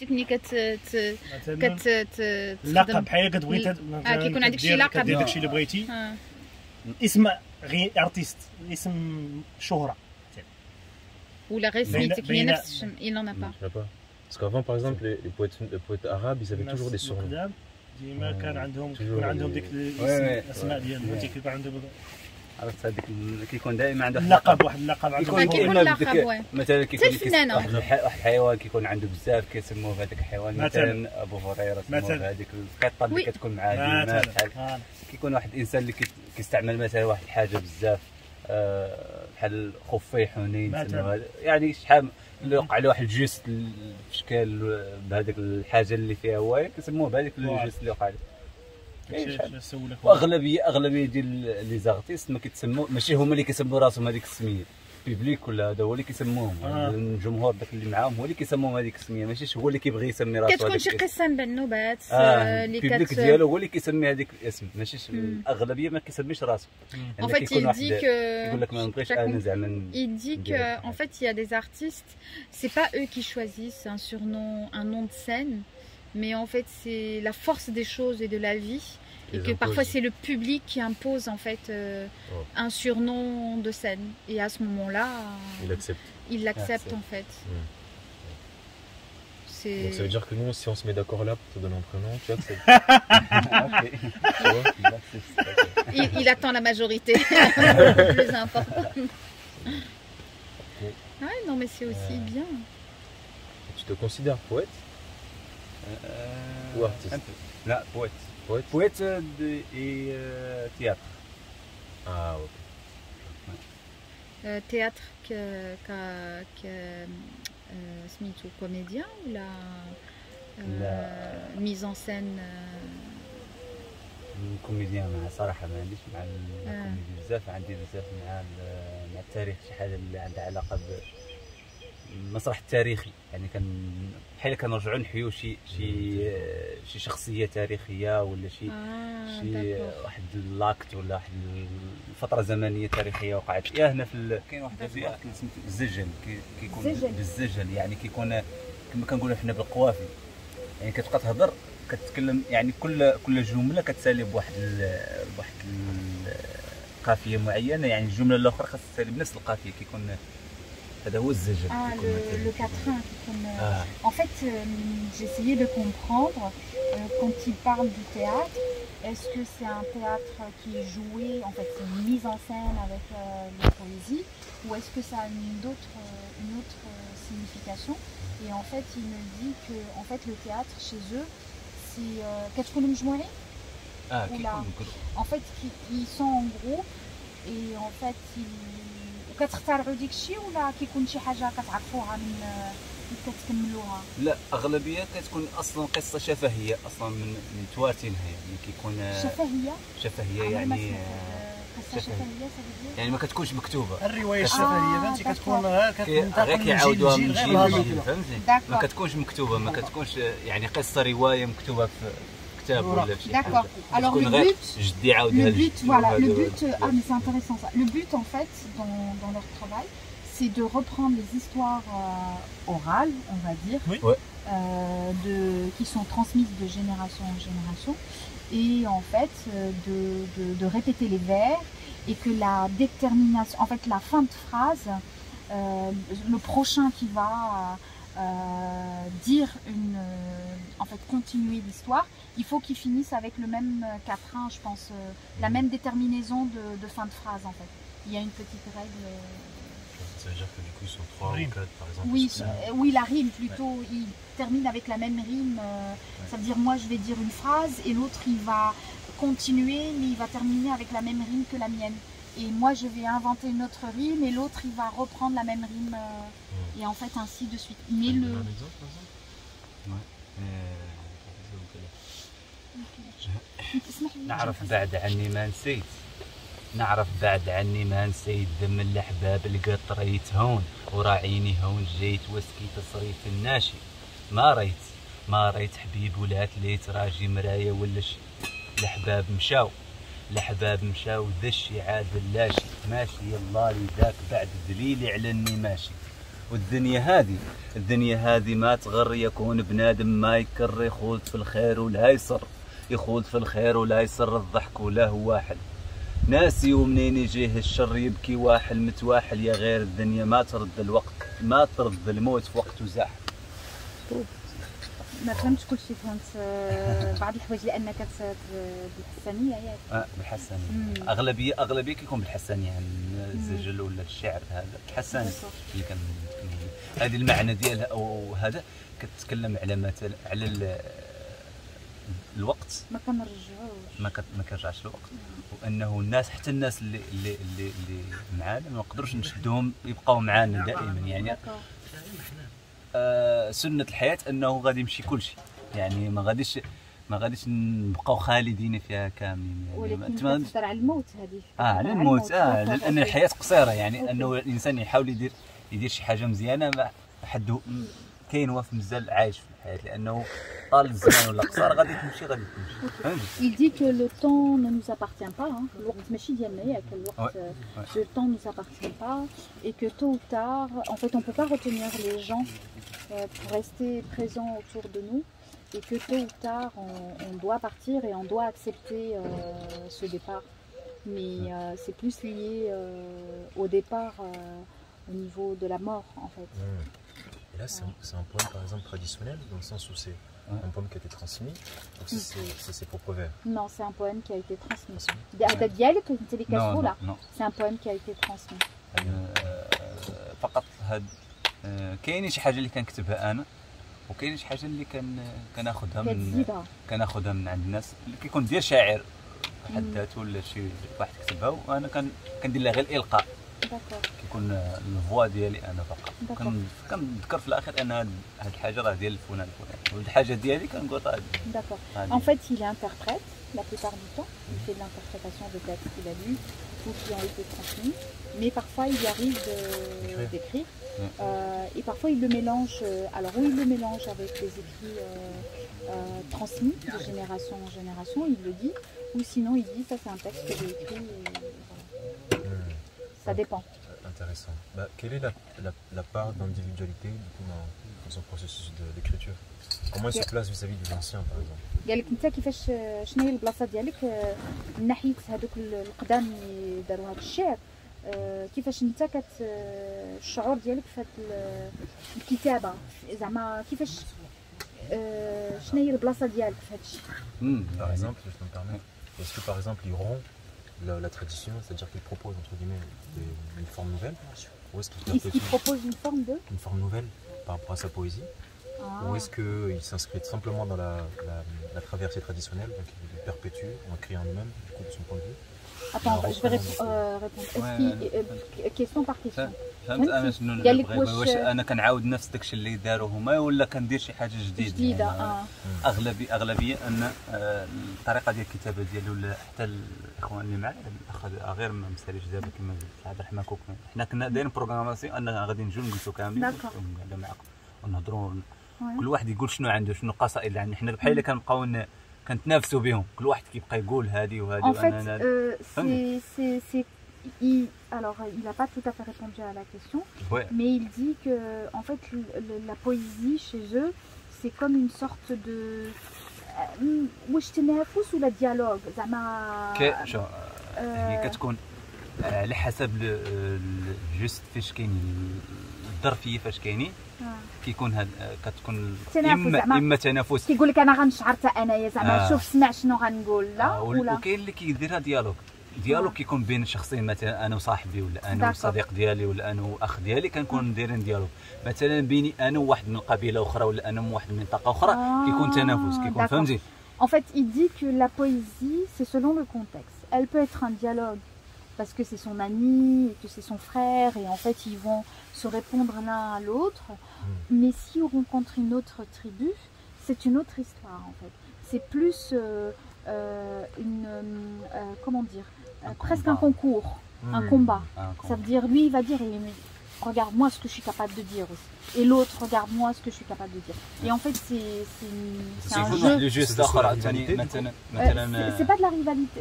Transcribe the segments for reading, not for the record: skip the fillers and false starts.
ملي اللقب بحال كتبغي كيكون عندك شي لقب كدير داكشي اللي بغيتي اسم غير ارتيست اسم شهرة ولا غير سميتك هي نفس il n'en a pas. Parce qu'avant par exemple les poètes arabes ils avaient toujours des surnoms. ديما كان عندهم ديك الاسماء ديالهم كيكون عندهم عرفت هذيك كيكون دائما عنده لقب واحد اللقب كيكون لقب مثلا كيكون واحد الحيوان كيكون عنده بزاف كيسموه هذاك الحيوان مثلا ابو هريره سموه هذيك القطه اللي كتكون مع ديما بحال كيكون واحد الانسان اللي كيستعمل مثلا واحد الحاجه بزاف بحال خفي حنين يعني شحال اللي وقع له واحد الجيست في شكل بهذيك الحاجه اللي فيها هو كيسموه بهذيك الجيست اللي وقع له. واغلبيه ديال لي زارتيست ما كيتسموا ماشي هما اللي كيسموا راسهم هذيك السميه بيبليك ولا هذا هو اللي كيسموهم الجمهور داك اللي معاهم هو اللي كيسموهم هذيك السميه ماشي هو اللي كيبغي يسمي راسو كتكون شي قصه من النوبات اللي البيبليك ديالو هو اللي كيسمي هذيك الاسم ماشي الاغلبيه ما كيسميش راسو. En fait il dit que يقول لك ما نبغيش انا زعما il dit que en fait il y a des artistes c'est pas eux qui choisissent un surnom un nom de scène mais en fait c'est la force des choses et de la vie et que parfois c'est le public qui impose en fait un surnom de scène et à ce moment-là il l'accepte en fait. Donc ça veut dire que nous si on se met d'accord là pour te donner un prénom tu acceptes. Il attend la majorité le plus important. Ah non mais c'est aussi bien. Tu te considères poète ou artiste? لا poète et théâtre. Ah ok. Théâtre سميتو comédien ولا mise en scène كوميديان مع صراحه ما عنديش مع الكوميدي بزاف عندي بزاف مع التاريخ شي حاجه اللي عندها علاقه بالمسرح التاريخي يعني بحال كنرجعوا نحيوا شي شخصيه تاريخيه ولا شي واحد لاكت ولا واحد الفتره زمنيه تاريخيه وقعت هنا كاين واحد الفئه سميتو الزجل كيكون بالزجل يعني كيكون كما كنقولوا حنا بالقوافي يعني كتبقى تهضر كتكلم يعني كل جمله كتسالي بواحد القافيه معينه يعني الجمله الاخرى خاصها تسالي بنفس القافيه كيكون هذا هو الزجل. Le quatrain en fait j'essayais de comprendre quand il parle du théâtre est-ce que c'est un théâtre qui est joué en fait c'est une mise en scène avec la poésie ou est-ce que ça a une autre signification et en fait il me dit que en fait le théâtre chez eux c'est كتكونوا مجموعين en fait ils sont en groupe et en fait كتختاروا ديك الشيء ولا كيكون شي حاجه كتعرفوها من كتكملوها؟ لا اغلبيه كتكون اصلا قصه شفهيه اصلا من تواتينها يعني كيكون شفهيه يعني قصه شفهيه يعني ما كتكونش مكتوبه الروايه الشفهيه فهمتي كتكون غير كيعاودوها من جيل فهمتي ما كتكونش مكتوبه ما كتكونش يعني قصه روايه مكتوبه في D'accord. Alors le but, voilà, le but, mais c'est intéressant ça. Le but en fait dans leur travail, c'est de reprendre les histoires orales, on va dire, qui sont transmises de génération en génération, et en fait de répéter les vers et que la détermination, en fait la fin de phrase, le prochain qui va dire en fait continuer l'histoire, il faut qu'ils finissent avec le même quatrain, je pense, la même déterminaison de fin de phrase en fait. Il y a une petite règle. Ça veut dire que du coup ils sont 3 ou 4 par exemple. Oui, la rime plutôt, il termine avec la même rime, ça veut dire moi je vais dire une phrase et l'autre il va continuer mais il va terminer avec la même rime que la mienne. Et moi je vais inventer une autre rime et l'autre il va reprendre la même rime et en fait ainsi de suite. Mais le... Un exemple par exemple نعرف بعد عني ما نسيت ذم الاحباب اللي طريت هون وراعيني هون جيت وسكي تصريف الناشي ما ريت حبيب ولا تليت راجي مرايه ولا شي الاحباب مشاو ذا الشي عاد اللاشي ماشي يلا لي ذاك بعد دليلي على اني ماشي الدنيا هذه ما تغر، يكون بنادم ما يكر، يخوض في الخير ولا يسر، يخوض في الخير ولا يسر، الضحك وله واحد ناسي ومنين يجيه الشر، يبكي واحد متواحل، يا غير الدنيا ما ترد الوقت، ما ترد الموت في وقته زاحف. ما فهمتش كل شيء، فهمت بعض الحوايج لانك بالحسانيه ياك. بالحسانيه اغلبيه كيكون بالحسانيه، يعني الزجل ولا الشعر هذا بالحسانيه اللي كان هذه المعنى ديالها، او هذا كتتكلم على مثلا على الوقت، ما كنرجعوش، ما كنرجعش الوقت، وانه الناس حتى الناس اللي معانا ما نقدروش نشدوهم يبقاو معانا دائما، يعني سنة الحياة انه غادي يمشي كل شيء، يعني ما غاديش نبقاو خالدين فيها كاملين، يعني ولكن تهضر على الموت هذه على الموت لان الحياة قصيرة، يعني انه الانسان يحاول يدير شي حاجة مزيانة، ما حد كاين واقف مازال عايش في الحياة، لانه طال الزمان ولا قصير غادي تمشي. Il dit que le temps ne nous appartient pas, الوقت ماشي ديالنا ياك، الوقت le temps ne nous appartient pas et que tôt ou tard, en fait on peut pas retenir les gens pour rester présents autour de nous et que tôt ou tard on doit partir et on doit accepter ce départ, mais c'est plus lié au départ au niveau de la mort en fait. Et là c'est un poème par exemple traditionnel dans le sens où c'est un poème qui a été transmis, donc c'est ses propres vers. Non, c'est un poème qui a été transmis. Non. C'est un poème qui a été transmis. فقط هاد كاين شي حاجه اللي كنكتبها انا، وكاين شي حاجه اللي كناخذها من عند الناس اللي كيكون ديال شاعر بحد ذاته ولا شي واحد كتبها، وانا كندير لها غير الالقاء، كيكون الفوا ديالي انا فقط. كنذكر في الاخر ان هاد الحاجه راه ديال الفلان الفلاني، والحاجه ديالي كنقول راه. D'accord. En fait, il interprète la plupart du temps. Il fait de l'interprétation de textes qu'il a lus ou qui ont été transmis. Mais parfois, il lui arrive d'écrire. Et parfois, il le mélange. Alors, où il le mélange avec les écrits transmis de génération en génération, il le dit. Ou sinon, il dit ça, c'est un texte que j'ai écrit. Ça dépend. Intéressant. Quelle est la part d'individualité du coup dans son processus d'écriture? Comment il se place vis-à-vis de l'ancien par exemple? قال لك انت كيفاش شنو هي البلاصه ديالك من ناحيه هذوك القدام اللي داروا هذا الشعر، كيفاش انت الشعور ديالك في هذه الكتابه، زعما كيفاش شنو هي البلاصه ديالك في هذا الشيء. Par exemple, je peux me permettre, est-ce que par exemple il rompt la tradition, c'est-à-dire qu'il propose entre guillemets une forme nouvelle, ou est-ce qu'il propose une forme nouvelle par rapport à sa poésie, ou est-ce qu'il s'inscrit simplement dans la traversée traditionnelle, donc il perpétue en créant lui-même du coup de son point de vue. Attends, je vais répondre. Question par question. فهمت انا شنو نبغي، واش انا كنعاود نفس داكشي اللي داروا هما ولا كندير شي حاجه جديده يعني. اغلبيه ان الطريقه ديال الكتابه ديالي ولا حتى الاخوان اللي معايا الاخ غير ما مساليش دابا كما عبد الرحمن كوكو، حنا كنا دايرين بروغراماسيون ان غادي نجيو نجلسوا كاملين ونقعدوا معاكم ونهضروا، كل واحد يقول شنو عنده، شنو قصائد اللي عندنا، حنا بحال اللي كنبقاو كنتنافسوا بهم، كل واحد كيبقى يقول هذه وهذه. Alors, il n'a pas tout à fait répondu à la question, mais il dit que en fait, la poésie chez eux, c'est comme une sorte de ou la dialogue. هي كتكون على حسب جوست فاش كاين الظرفيه، فاش كاينين كيكون هاد كتكون اما تنافس، كيقول لك انا غنشعر حتى انايا زعما شوف سمع شنو غنقول، لا ولا وكاين اللي كيديرها ديالوج كيكون بين شخصين، مثلا انا وصاحبي ولا انا وصديق ديالي ولا انا واخ ديالي كنكون دايرين ديالوج، مثلا بيني انا وواحد من قبيله اخرى ولا انا من واحد من منطقه اخرى كيكون تنافس، كيكون فهمتي. En fait, il dit que la poésie, c'est selon le contexte. Elle peut être un dialogue parce que c'est son ami et que c'est son frère et en fait ils vont se répondre l'un à l'autre. Mais si on rencontre une autre tribu, c'est une autre histoire en fait. C'est plus comment dire, presque un concours, un combat. Ça veut dire lui il va dire regarde-moi ce que je suis capable de dire aussi. Et l'autre, regarde-moi ce que je suis capable de dire. Et en fait, c'est un jeu. C'est pas de la rivalité.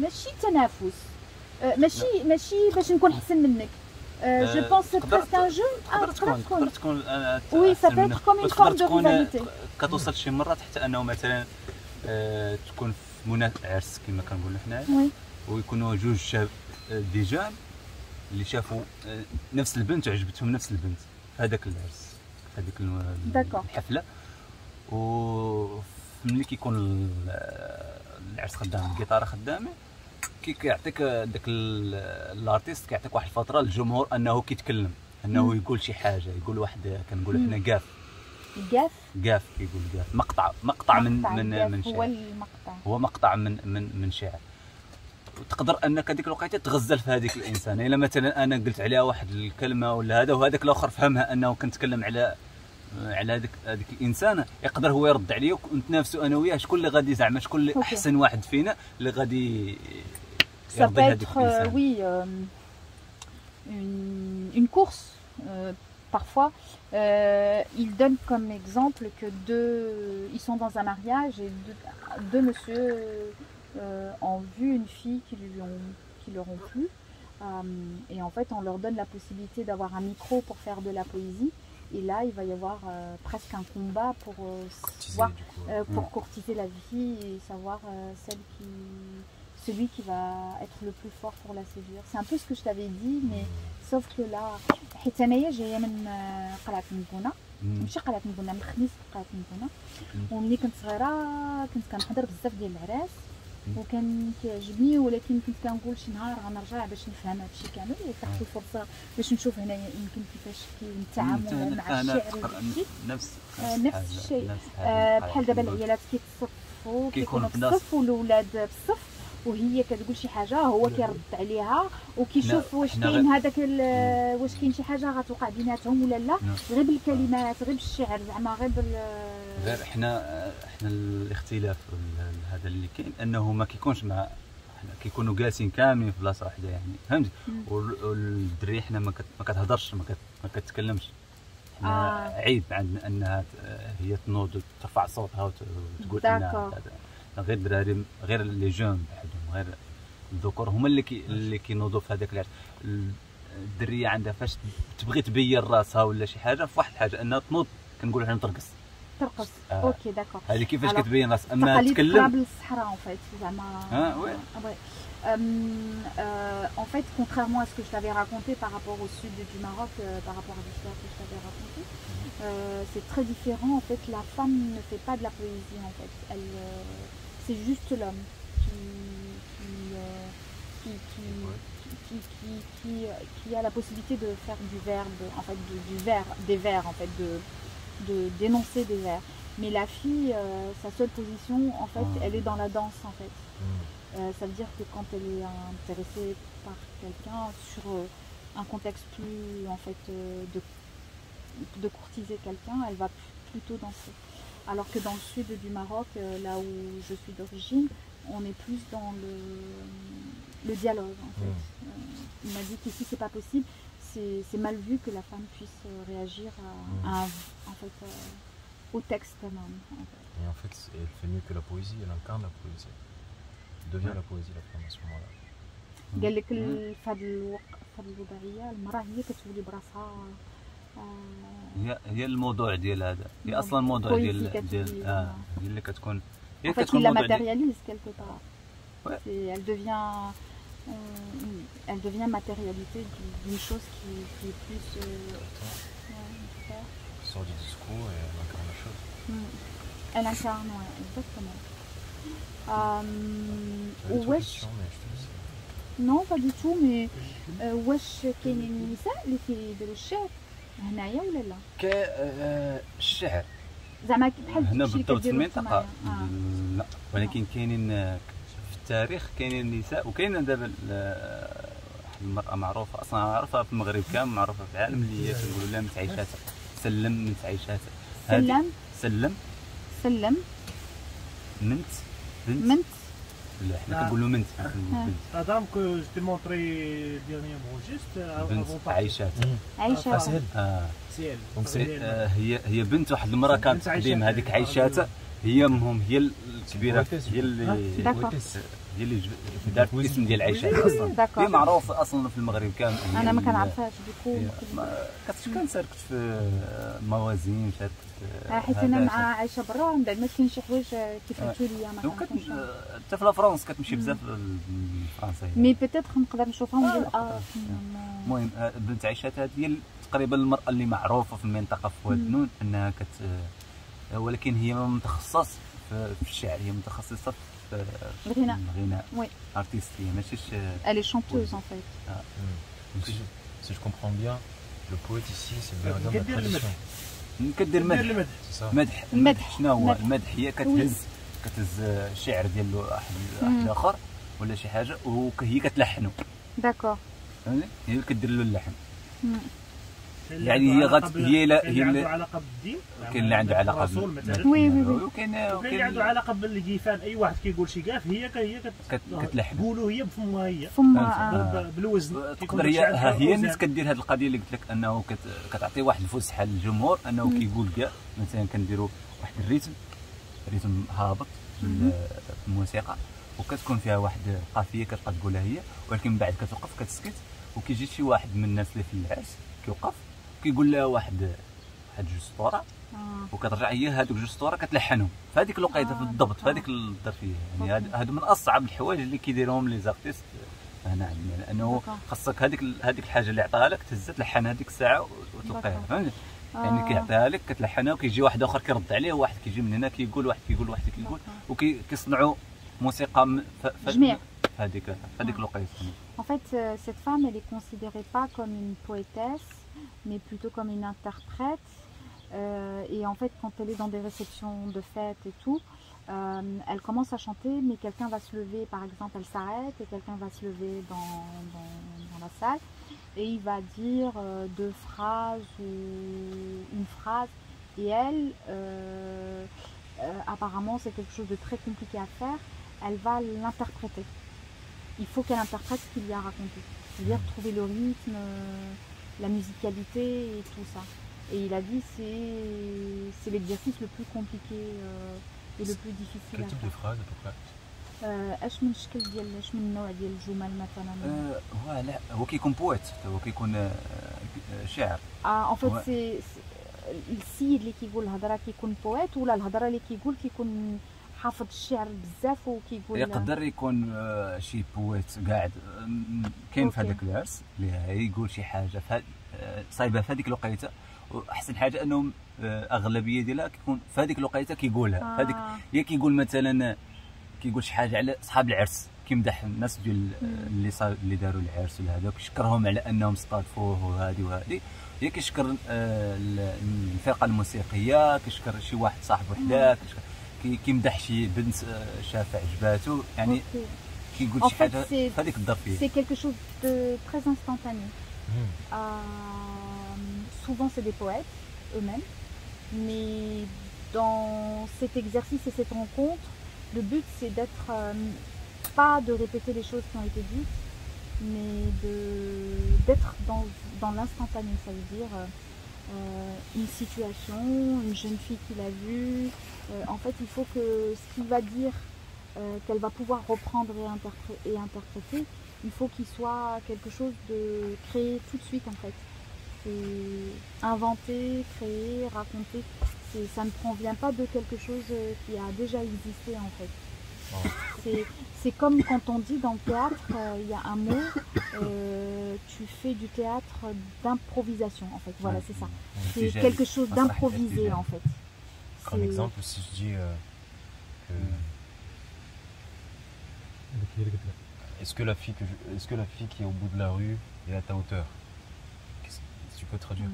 ماشي تنافس. ماشي باش نكون احسن منك. Je pense c'est presque un jeu. تقدر تكون Oui, ça peut être comme une forme de rivalité. كتوصل شي مرات حتى انه مثلا تكون في مناسبة عرس كما كنقولوا حنايا ويكونوا جوج شاب دي جان اللي شافوا نفس البنت وعجبتهم نفس البنت في هذاك العرس في هذيك الحفله وملي كيكون العرس خدام الجيتار خدامه كيعطيك داك الارتيست كيعطيك واحد الفتره للجمهور انه كيتكلم انه يقول شي حاجه يقول واحد كنقولوا حنا كاف كيقول كاف مقطع من شعر هو مقطع من شعر وتقدر انك هذيك الوقيته تغزل في هذيك الانسان الا مثلا انا قلت عليها واحد الكلمه ولا هذا وهذاك الاخر فهمها انه كنتكلم على هذيك الانسانه يقدر هو يرد عليا ونتنافسوا انا وياه شكون اللي غادي زعما شكون اللي احسن واحد فينا اللي غادي يرضي هذيك الانسان. Oui, une course. Parfois, ils donnent comme exemple que ils sont dans un mariage et deux messieurs ont vu une fille qui leur ont plu. Et en fait, on leur donne la possibilité d'avoir un micro pour faire de la poésie. Et là, il va y avoir presque un combat pour courtiser la fille et savoir celui qui va être le plus fort pour la séduire. C'est un peu ce que je t'avais dit, mais sauf que là, حيت انايا جايه من قلعه نبونه ماشي قلعه نبونه من خميس قلعه نبونه وملي كنت صغيره كنت كنحضر بزاف ديال العراس وكان كيعجبني ولكن كنت كنقول شي نهار غنرجع باش نفهم هادشي كامل وتحت الفرصه باش نشوف هنايا يمكن كيفاش كنتعامل مع الشعر نفس الشيء بحال دابا العيالات كيتصفوا كيكونوا في الصف والولاد في الصف وهي كتقول شي حاجه هو كيرد عليها وكيشوف واش كاين هذاك واش كاين شي حاجه غتوقع بيناتهم ولا لا غير بالكلمات غير بالشعر زعما غير حنا الاختلاف هذا اللي كاين انه ما كيكونش مع كيكونوا جالسين كاملين في بلاصه واحده يعني فهمتي والدري حنا ما كتهضرش ما كتكلمش حنا عيب عندنا انها هي تنوض ترفع صوتها وتقول انها غير الدراري غير لي جون بحالهم غير الذكور هما اللي كينوضوا في هذاك العرس. الدريه عندها فاش تبغي تبين راسها ولا شي حاجه في واحد الحاجه انها تنوض كنقولوا حنا ترقص اوكي داكور هذه كيفاش كتبين راسها اما تتكلم بالصحراء اون فيت زعما وي en fait, contrairement à ce que je t'avais raconté par rapport au sud du Maroc, par rapport à l'histoire que je t'avais raconté, c'est très différent. En fait, la femme ne fait pas de la poésie. En fait, c'est juste l'homme qui a la possibilité de faire du verbe, en fait, des vers, en fait, de dénoncer des vers. Mais la fille, sa seule position, en fait, elle est dans la danse, en fait. Ça veut dire que quand elle est intéressée par quelqu'un sur un contexte plus en fait de courtiser quelqu'un, elle va plutôt danser. Alors que dans le sud du Maroc, là où je suis d'origine, on est plus dans le dialogue. En fait. Il m'a dit qu'ici c'est pas possible, c'est mal vu que la femme puisse réagir au texte quand même. En fait. Et en fait, elle fait mieux que la poésie, elle incarne la poésie. devient la poésie la femme à ce moment-là. قال لك في هذه الوضعيه المراه هي كتولي براسها هي الموضوع ديال هذا هي اصلا الموضوع ديال هي اللي كتكون هي كتكون لا ماتيرياليز quelque part. Elle devient matérialité d'une chose qui est plus sort du discours et elle incarne la chose. Elle incarne, ouais, exactement. واش نو با دي تو مي واش كاينين النساء اللي كيديروا الشعر هنايا ولا لا؟ الشعر زعما بحال هنا بالضبط في المنطقه لا ولكن كاينين في التاريخ كاينين النساء وكاينه دابا المراه معروفه اصلا معروفه في المغرب كامل معروفه في العالم اللي هي كنقولوا لها متعيشاتها سلم متعيشاتها سلم منت لا حنا كنقولوا منت Madame que je t'ai montré dernièrement juste avant عايشات c'est elle دونك هي بنت واحد المراه كانت قديمه هذيك عايشات هي الكبيره، هي اللي دارت الاسم ديال عائشه اصلا. هي معروفه اصلا في المغرب كامل. انا ما كنعرفهاش بكل كنت في موازين حيت انا مع عايشه برا، من بعد ما كاين شي حوايج كيف قلتوا لي ما كنعرفهمش. حتى في فرنسا كتمشي بزاف لفرنسا، مي بيتيت نقدر نشوفهم ندير المهم بنت عائشه هذه هي تقريبا المراه اللي معروفه في المنطقه في واد النون انها ولكن هي متخصصه في الشعر، هي متخصصه في الغناء. وي ارتيست، هي ماشي elle est chanteuse en fait. Si je comprends bien, le poète ici c'est le gardien de la tradition. كدير مدح. شنو هو المدح؟ هي كتهز الشعر ديال واحد اخر ولا شي حاجه وهي كتلحنو. داكور. فهمتي؟ هي اللي كدير له اللحن. يعني هي هي اللي عنده علاقه بالدين، كاين اللي عنده علاقه بالرسول، وي وكاين اللي عنده علاقه بالجيفان. اي واحد كيقول شي كاف هي كتلحن، تقولوا هي بفمها، هي بالوزن. تقدر هي الناس كدير هذه القضيه اللي قلت لك، انه كتعطي واحد الفسحه للجمهور انه كيقول كاع. مثلا كنديروا واحد الريتم هابط في الموسيقى، وكتكون فيها واحد القافيه كتبقى تقولها هي، ولكن من بعد كتوقف كتسكت، وكيجي شي واحد من الناس اللي في العرس كيوقف كيقول لها واحد جوج سطوره، وكترجع هي هذوك جوج سطوره كتلحنهم في هذيك الوقيته بالضبط، في هذيك الظرفيه. يعني هادو من اصعب الحوايج اللي كيديروهم لي زارتيست هنا عندنا، لانه خاصك هذيك الحاجه اللي عطاها لك تهز تلحن هذيك الساعه وتلقاها. فهمتي؟ يعني كيعطيها لك كتلحنها، وكيجي واحد اخر كيرد عليه، وواحد كيجي من هنا كيقول، واحد كيقول، وكيصنعوا موسيقى جميع هذيك الوقيته. En fait, cette femme, elle est considérée pas comme une poétesse, mais plutôt comme une interprète. Et en fait, quand elle est dans des réceptions de fêtes et tout, elle commence à chanter, mais quelqu'un va se lever, par exemple, elle s'arrête et quelqu'un va se lever dans la salle et il va dire deux phrases ou une phrase. Et elle, apparemment, c'est quelque chose de très compliqué à faire. Elle va l'interpréter. Il faut qu'elle interprète ce qu'il lui a raconté, c'est-à-dire trouver le rythme, la musicalité et tout ça. Et il a dit c'est l'exercice le plus compliqué et le plus difficile. Quel type de phrase à peu près? اش من شكل ديال اش من نوع ديال الجمل مثلا؟ لا هو كيكون بويت، هو كيكون شاعر. en fait c'est السيد اللي كيقول الهضره كيكون بويت، ولا الهضره اللي كيكون حافظ الشعر بزاف وكيقول؟ يقدر يكون شي بويت قاعد كاين في هذاك العرس اللي يقول شي حاجه صايبه في هذيك الوقيته، واحسن حاجه انهم اغلبيه ديالها كيكون في هذيك الوقيته كيقولها. هذيك هي كيقول مثلا كيقول شي حاجه على اصحاب العرس، كيمدح الناس ديال اللي داروا العرس ولا هذا، كيشكرهم على انهم استضافوه وهذه هي كيشكر الفرقه الموسيقيه، كيشكر شي واحد صاحب وحده، كيمدح شي بنت شافه عجباتو، يعني كيقول شي حاجه في هذيك الظرفيه. سي كيلكو شوز دو تري انستانتاني. Souvent c'est des poètes eux-mêmes, mais dans cet exercice et cette rencontre, le but c'est d'être pas de répéter les choses qui ont été dites, mais d'être dans l'instantané. Ça veut dire une situation, une jeune fille qui l'a vue. En fait, il faut que ce qu'il va dire, qu'elle va pouvoir reprendre et interpréter, il faut qu'il soit quelque chose de créé tout de suite en fait. C'est inventer, créer, raconter. Ça ne provient pas de quelque chose qui a déjà existé en fait. C'est comme quand on dit dans le théâtre, il y a un mot, tu fais du théâtre d'improvisation en fait. Voilà, c'est ça. C'est quelque chose d'improvisé en fait. Comme exemple, si je dis que est-ce que la fille qui est au bout de la rue est à ta hauteur? Tu peux traduire?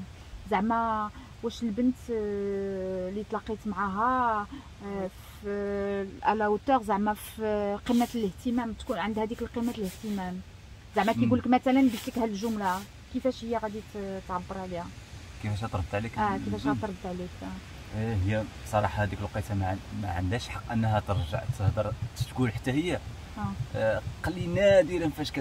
زعما واش البنت اللي تلاقيت معاها على اوتور، زعما في قمه الاهتمام، تكون عندها هذيك القمه الاهتمام. زعما كيقول لك مثلا قلت لك هاد الجمله كيفاش هي غادي تعبر عليها، كيفاش ترد عليك. كيفاش ترد عليك. هي بصراحه هذيك الوقيته ما عندهاش حق انها ترجع تهضر تقول حتى هي. قلي نادرا فاش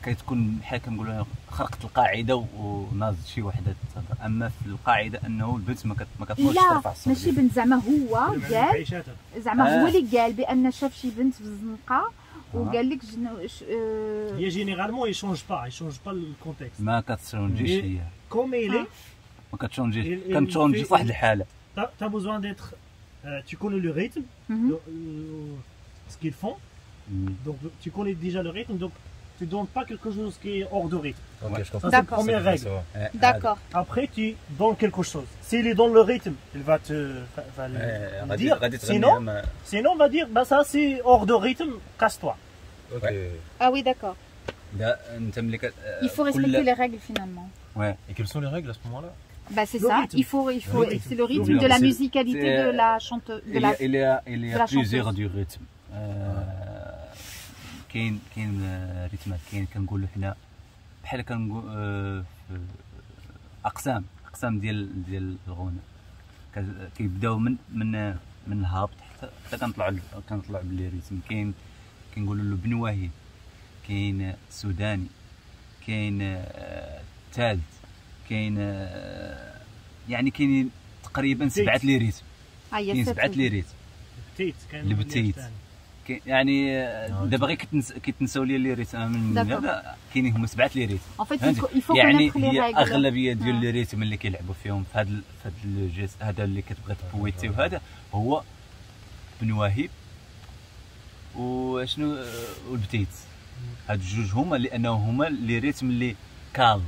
كتكون بحال كنقولوا خرقت القاعده وناضت شي وحده تهضر. اما في القاعده انه البنت ما كتمرش لا ترفع الصوت ماشي بنت زعما هو قال زعما هو اللي قال بان شاف شي بنت في الزنقه وقال لك هي جينيرالمون يشونج با الكونتكست ما كتشونجيش هي كوم إلي ما كتشونجيش كنتشونجي في واحد الحاله. t'as besoin d'être tu connais le rythme ce qu'ils font donc tu connais déjà le rythme donc tu donnes pas quelque chose qui est hors de rythme. Ok, je comprends. Ça, c'est la première règle. D'accord. Après, tu donnes quelque chose. S'il est dans le rythme, il va te le dire. Sinon, on va dire, bah ça c'est hors de rythme, casse-toi. Ok. Ah oui, d'accord. Il faut respecter les règles finalement. Ouais. Et quelles sont les règles à ce moment-là? Bah c'est ça. Il faut c'est le rythme de la musicalité de la chanteuse. Il y a plusieurs du rythme. كاين ريتمات كاين كنقولوا حنا بحال كنقول اقسام ديال الغنى كيبداو من الهابط حتى كنطلعوا باللي ريتم. كاين كنقولوا له بن واهب، كاين سوداني، كاين ثالث، كاين يعني كاينين تقريبا 7 لي ريتم. كاين 7 لي ريتم البتيت يعني دابا غير كيتنساو لي لي ريتم من كاينين هما 7 لي ريتم. يعني هي اغلبيه ديال لي ريتم اللي كيلعبوا فيهم في هذا الجيست هذا اللي كتبغي تبويتي وهذا هو بن واهب وشنو والبتيت. هاد الجوج هما لانه هما لي ريتم اللي كالم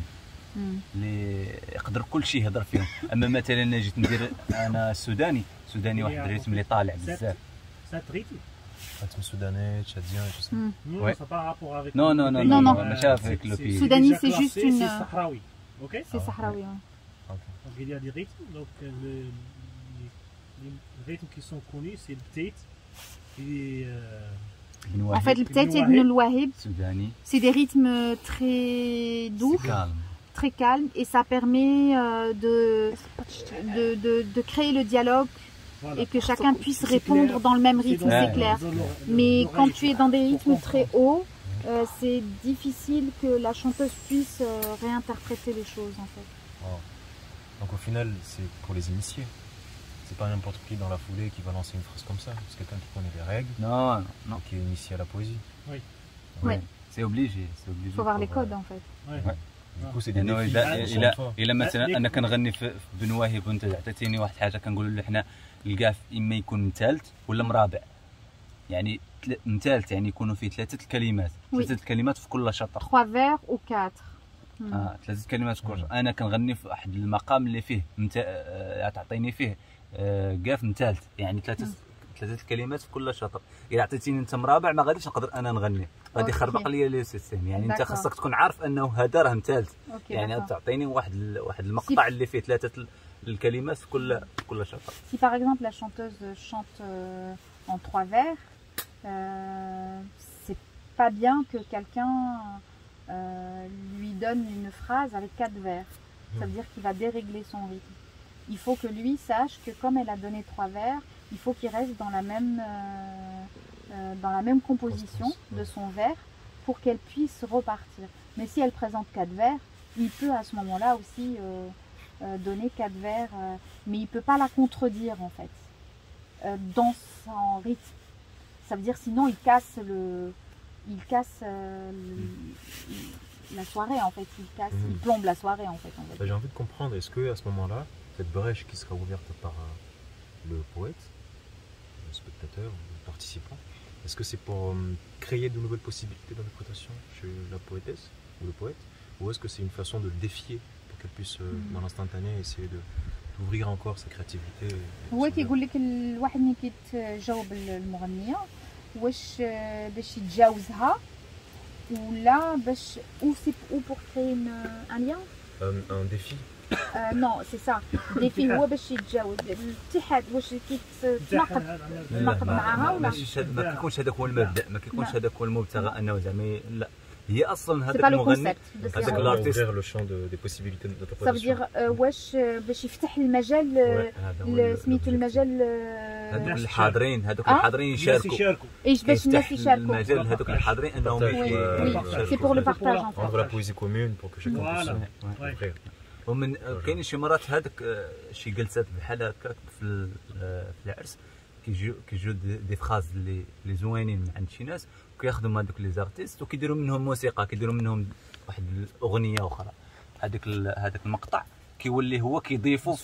اللي يقدر كل شيء يهضر فيهم. اما مثلا جيت ندير انا السوداني واحد الريتم اللي طالع بزاف. Rythme soudanais, tchadien et tout ça. Ouais. Ça n'a pas rapport avec. Non. Avec le pays. Soudani, c'est juste une. C'est sahraoui. Ok. C'est sahraoui. Donc il y a des rythmes. Donc les rythmes qui sont connus, c'est le bteit et. En fait, le bteit et le wahib, c'est des rythmes très doux, très calmes, et ça permet de créer le dialogue. Voilà. Et que chacun puisse répondre dans le même rythme, c'est clair. Mais quand tu es dans des rythmes très hauts, c'est difficile que la chanteuse puisse réinterpréter les choses en fait. Oh. Donc au final, c'est pour les initiés. C'est pas n'importe qui dans la foulée qui va lancer une phrase comme ça. C'est quelqu'un qui connaît les règles, non. Qui est initié à la poésie. Oui. Ouais. C'est obligé. Il faut voir les codes en fait. Ouais. Du coup, c'est des défis. إلا مثلا أنا كنغني في بن واهب وأنت عطيتيني واحد الحاجة كنقول له حنا القاف إما يكون من ثالث ولا مرابع. يعني من ثالث يعني يكونوا فيه 3 الكلمات، 3 الكلمات في كل شطر. 3 vers ou 4. 3 كلمات في كل شطر. أنا كنغني في واحد المقام اللي فيه تعطيني فيه قاف من ثالث، يعني 3 الكلمات في كل شطر. إلا عطيتيني أنت مرابع ما غاديش نقدر أنا نغني، غادي يخربق لي لي سيستيم. يعني أنت خاصك تكون عارف أنه هذا راه من ثالث. يعني تعطيني واحد المقطع اللي فيه 3 الكلمات في كل شطر. Si par exemple la chanteuse chante en 3 vers, c'est pas bien que quelqu'un lui donne une phrase avec 4 vers. Ça veut dire qu'il va dérégler son rythme. Il faut que lui sache que comme elle a donné 3 vers, il faut qu'il reste dans la même composition de son vers pour qu'elle puisse repartir. Mais si elle présente 4 vers, il peut à ce moment-là aussi donner 4 vers, mais il ne peut pas la contredire en fait, dans son rythme. Ça veut dire sinon il casse la soirée en fait, il plombe la soirée en fait. J'ai envie de comprendre, est-ce que à ce moment-là, cette brèche qui sera ouverte par le poète, le spectateur, le participant, est-ce que c'est pour créer de nouvelles possibilités d'interprétation chez la poétesse ou le poète, ou est-ce que c'est une façon de le défier pour qu'elle puisse dans l'instantané essayer d'ouvrir encore sa créativité? هو كيقول لك الواحد ملي كيتجاوب المغنيه واش باش يتجاوزها ولا باش ou pour créer un lien un défi. Non, c'est ça. défi هو باش يتجاوز الاتحاد واش كيتناقض معاها ولا ما كيكونش هذاك هو المبدا، ما كيكونش هذاك هو المبتغى انه زعما لا هي اصلا هذاك المغني هذاك الارتيست le champ des possibilités d'interprétation. Ça veut dire واش باش يفتح المجال سميتو المجال هذوك الحاضرين يشاركوا ايش باش الناس يشاركوا المجال هذوك الحاضرين انهم c'est pour le partage en fait. Rendre la poésie commune pour que chacun puisse. ومن كاين شي مرات هذاك شي جلسات بحال هكاك في العرس كيجيو دي فراز اللي زوينين من عند شي ناس، وكياخذوا هذوك لي زارتيست وكيديروا منهم موسيقى، كيديروا منهم واحد الاغنيه اخرى. هذاك المقطع كيولي هو كيضيفوا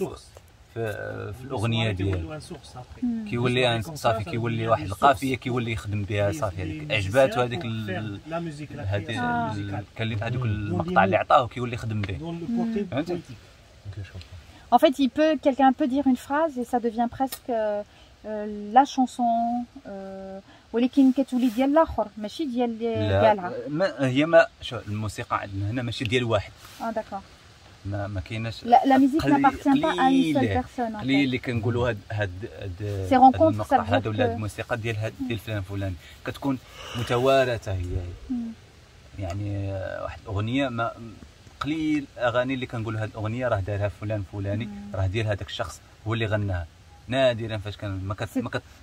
في الاغنيه ديالو، كيولي صافي كيولي واحد القافيه كيولي يخدم بها صافي. هذيك عجباتو هذيك هذوك المقطع اللي عطاه كيولي يخدم به. En fait, quelqu'un peut dire une phrase et ça devient presque la chanson. ولكن كتولي ديال الاخر ماشي ديال اللي قالها. هي ما شو الموسيقى عندنا هنا ماشي ديال واحد. داكور. ما كايناش. لا ميوزيك n'appartient pas à une seule personne. قليل اللي كنقولوا سي رونكونتر هذا ولا الموسيقى ديال فلان فلان كتكون متوارثه هي. يعني واحد الاغنيه ما قليل اغاني اللي كنقولوا هذه الاغنيه راه دارها فلان فلاني، راه ديال هذاك الشخص هو اللي غناها. نادرا فاش كان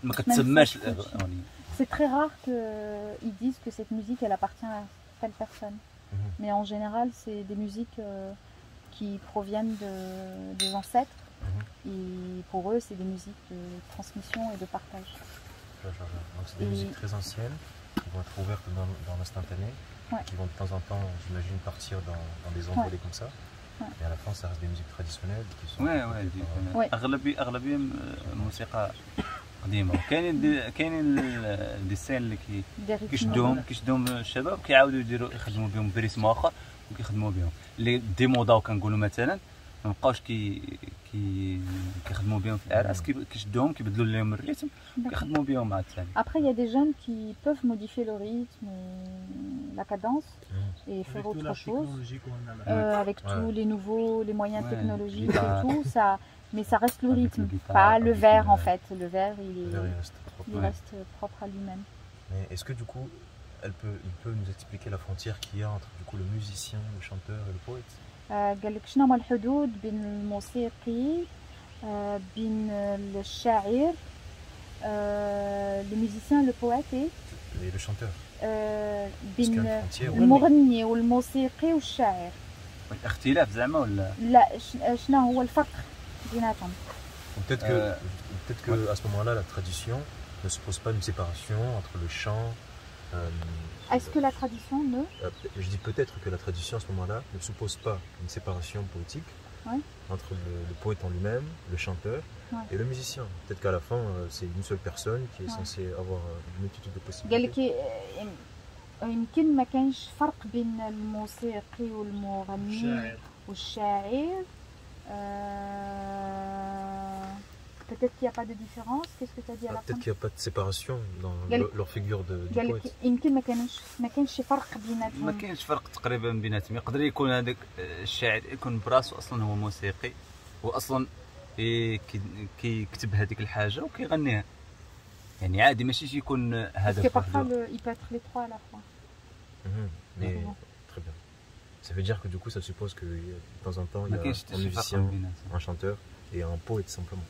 ما كتسماش الاغنيه. C'est très rare qu'ils disent que cette musique elle appartient à telle personne. Mais en général, c'est des musiques qui proviennent des ancêtres. Et pour eux, c'est des musiques de transmission et de partage. Donc c'est des musiques très anciennes qui vont être ouvertes dans l'instantané, qui vont de temps en temps, j'imagine, partir dans des envolées comme ça. Et à la fin, ça reste des musiques traditionnelles qui sont. أغلبية موسيقى قديمه. كاينين دي سين اللي كيشدوهم الشباب كيعاودوا يخدموا بهم بريتم اخر وكيخدموا بهم اللي ديموضاو كنقولوا مثلا ما بقاوش كيخدموا بهم في الاعراس، كيشدوهم كيبدلوا لهم الريتم كيخدموا بهم مع الثاني. Après il y a des jeunes qui peuvent modifier le rythme et la cadence et faire autre chose avec tous les moyens technologiques et tout ça. Mais ça reste le rythme, pas le vers en fait. Le vers, il reste propre à lui-même. Mais est-ce que du coup, il peut nous expliquer la frontière qu'il y a entre du coup le musicien, le chanteur et le poète? قال لك شنو هما الحدود بين الموسيقي بين الشاعر le musicien, le poète et le chanteur. بين المغني والموسيقي والشاعر. اختلاف زعما ولا؟ لا شنو هو الفرق؟ Peut-être que à ce moment-là, la tradition ne suppose pas une séparation entre le chant. Est-ce que la tradition ne? Je dis peut-être que la tradition à ce moment-là ne suppose pas une séparation poétique entre le poète en lui-même, le chanteur et le musicien. Peut-être qu'à la fin, c'est une seule personne qui est censée avoir une multitude de possibilités. يمكن ما كانش فرق بين الموسيقي والمغني والشاعر. Peut-être qu'il n'y a pas de différence. Qu'est-ce que tu as dit à la fin? Peut-être qu'il n'y a pas de séparation dans leur figure de poète. يمكن ما كانش شي فرق بيناتهم. ما كاينش فرق تقريبا بيناتهم. يقدر يكون هذاك الشاعر يكون براسو اصلا هو موسيقي واصلا كيكتب هذيك الحاجه وكيغنيها. يعني عادي ماشي يكون هذا. Parce que parfois il peut être les trois à la fois. Mais très bien. Ça veut dire que du coup ça suppose que de temps en temps il y a un musicien, un chanteur et un poète simplement.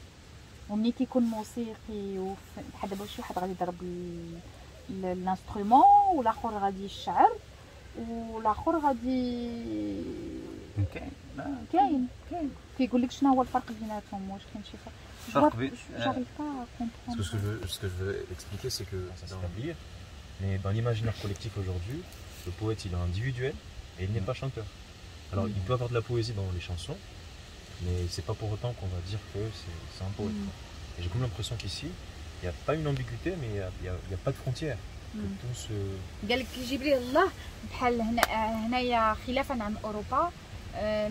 ومني كيكون موسيقي بحال دابا شي واحد غادي يضرب الانسترومون والاخر غادي يشعر والاخر غادي كاين كيقول لك شنو هو الفرق بيناتهم. واش كاين شي فرق؟ j'arrive pas à comprendre. Ce que je veux expliquer c'est que ça s'établit, mais dans l'imaginaire collectif aujourd'hui, le poète il est individuel et il n'est pas chanteur. Alors il peut avoir de la poésie dans les chansons, mais c'est pas pour autant qu'on va dire que c'est un poète. Et j'ai comme l'impression qu'ici, il n'y a pas une ambiguïté, mais il n'y a pas de frontière. قال لك جبريل الله بحال هنايا خلافا عن اوروبا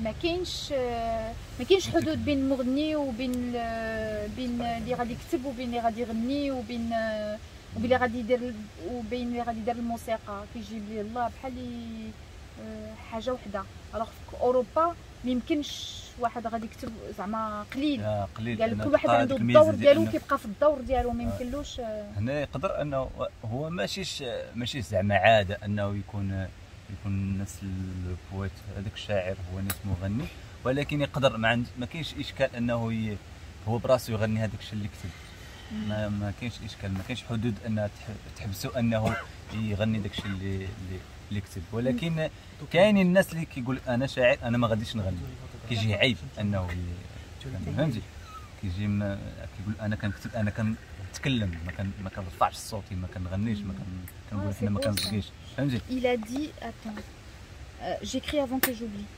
ما كاينش حدود بين المغني وبين اللي غادي يكتب وبين اللي غادي يغني وبين اللي غادي يدير الموسيقى. كيجيب لي الله بحال حاجه وحده. الوغ في اوروبا ما يمكنش واحد غادي يكتب زعما قليل. قال لك كل واحد عنده الدور ديالو كيبقى في الدور ديالو ما يمكنلوش. هنا يقدر انه هو ماشي زعما عاده انه يكون الناس البويت هذاك الشاعر هو ناس مغني، ولكن يقدر ما كاينش اشكال انه هو براسو يغني هذاك الشيء اللي كتب. ما كاينش اشكال، ما كاينش حدود ان تحبسوا انه يغني داك الشيء اللي كتب. ولكن كاينين الناس اللي كيقول انا شاعر انا ما غاديش نغني. كيجي عيب انه فهمتي كيجي كيقول انا كنكتب انا كنتكلم ما كنرفعش صوتي ما كنغنيش ما كنقول حنا ما كنزقيش فهمتي. Il a dit attends j'écris avant que j'oublie.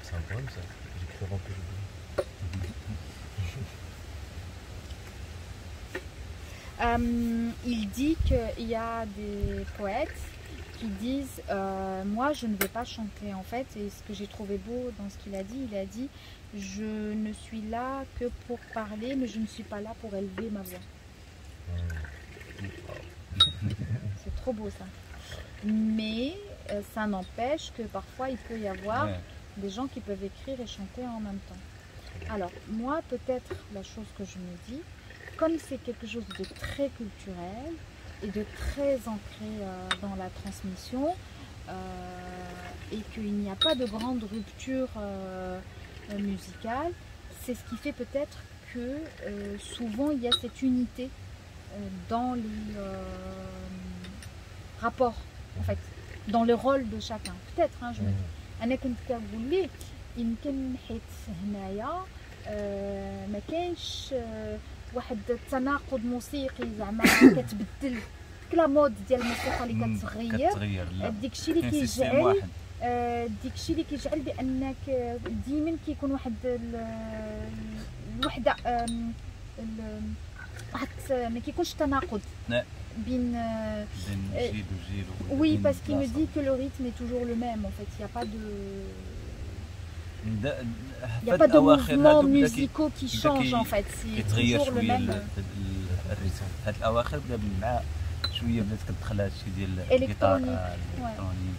C'est un problème ça. J'écris avant que j'oublie. Il dit qu'il y a des poètes qui disent moi je ne vais pas chanter en fait, et ce que j'ai trouvé beau dans ce qu'il a dit je ne suis là que pour parler mais je ne suis pas là pour élever ma voix. C'est trop beau ça. Mais ça n'empêche que parfois il peut y avoir des gens qui peuvent écrire et chanter en même temps. Alors moi peut-être la chose que je me dis, comme c'est quelque chose de très culturel et de très ancré dans la transmission et qu'il n'y a pas de grande rupture musicale, c'est ce qui fait peut-être que souvent il y a cette unité dans les rapports, en fait, dans le rôle de chacun. Peut-être, hein, je me dis. أنا كنت كنقول ليه يمكن حيت هنايا ما كاينش واحد التناقض موسيقي زعما كتبدل لا مود ديال الموسيقى اللي كتغير داكشي اللي كيجعل داكشي اللي كيجعل بانك ديما كيكون واحد الوحده واحد ما كيكونش تناقض بين جيل وجيل. Oui, parce qu'il me dit que le rythme est toujours le même en fait, il n'y a pas de il n'y a pas de mouvements musicaux qui changent en fait, c'est toujours le même. الريتم هاد الاواخر بدا مع شويه بدات كتدخل هادشي ديال الجيتار الالكترونيك.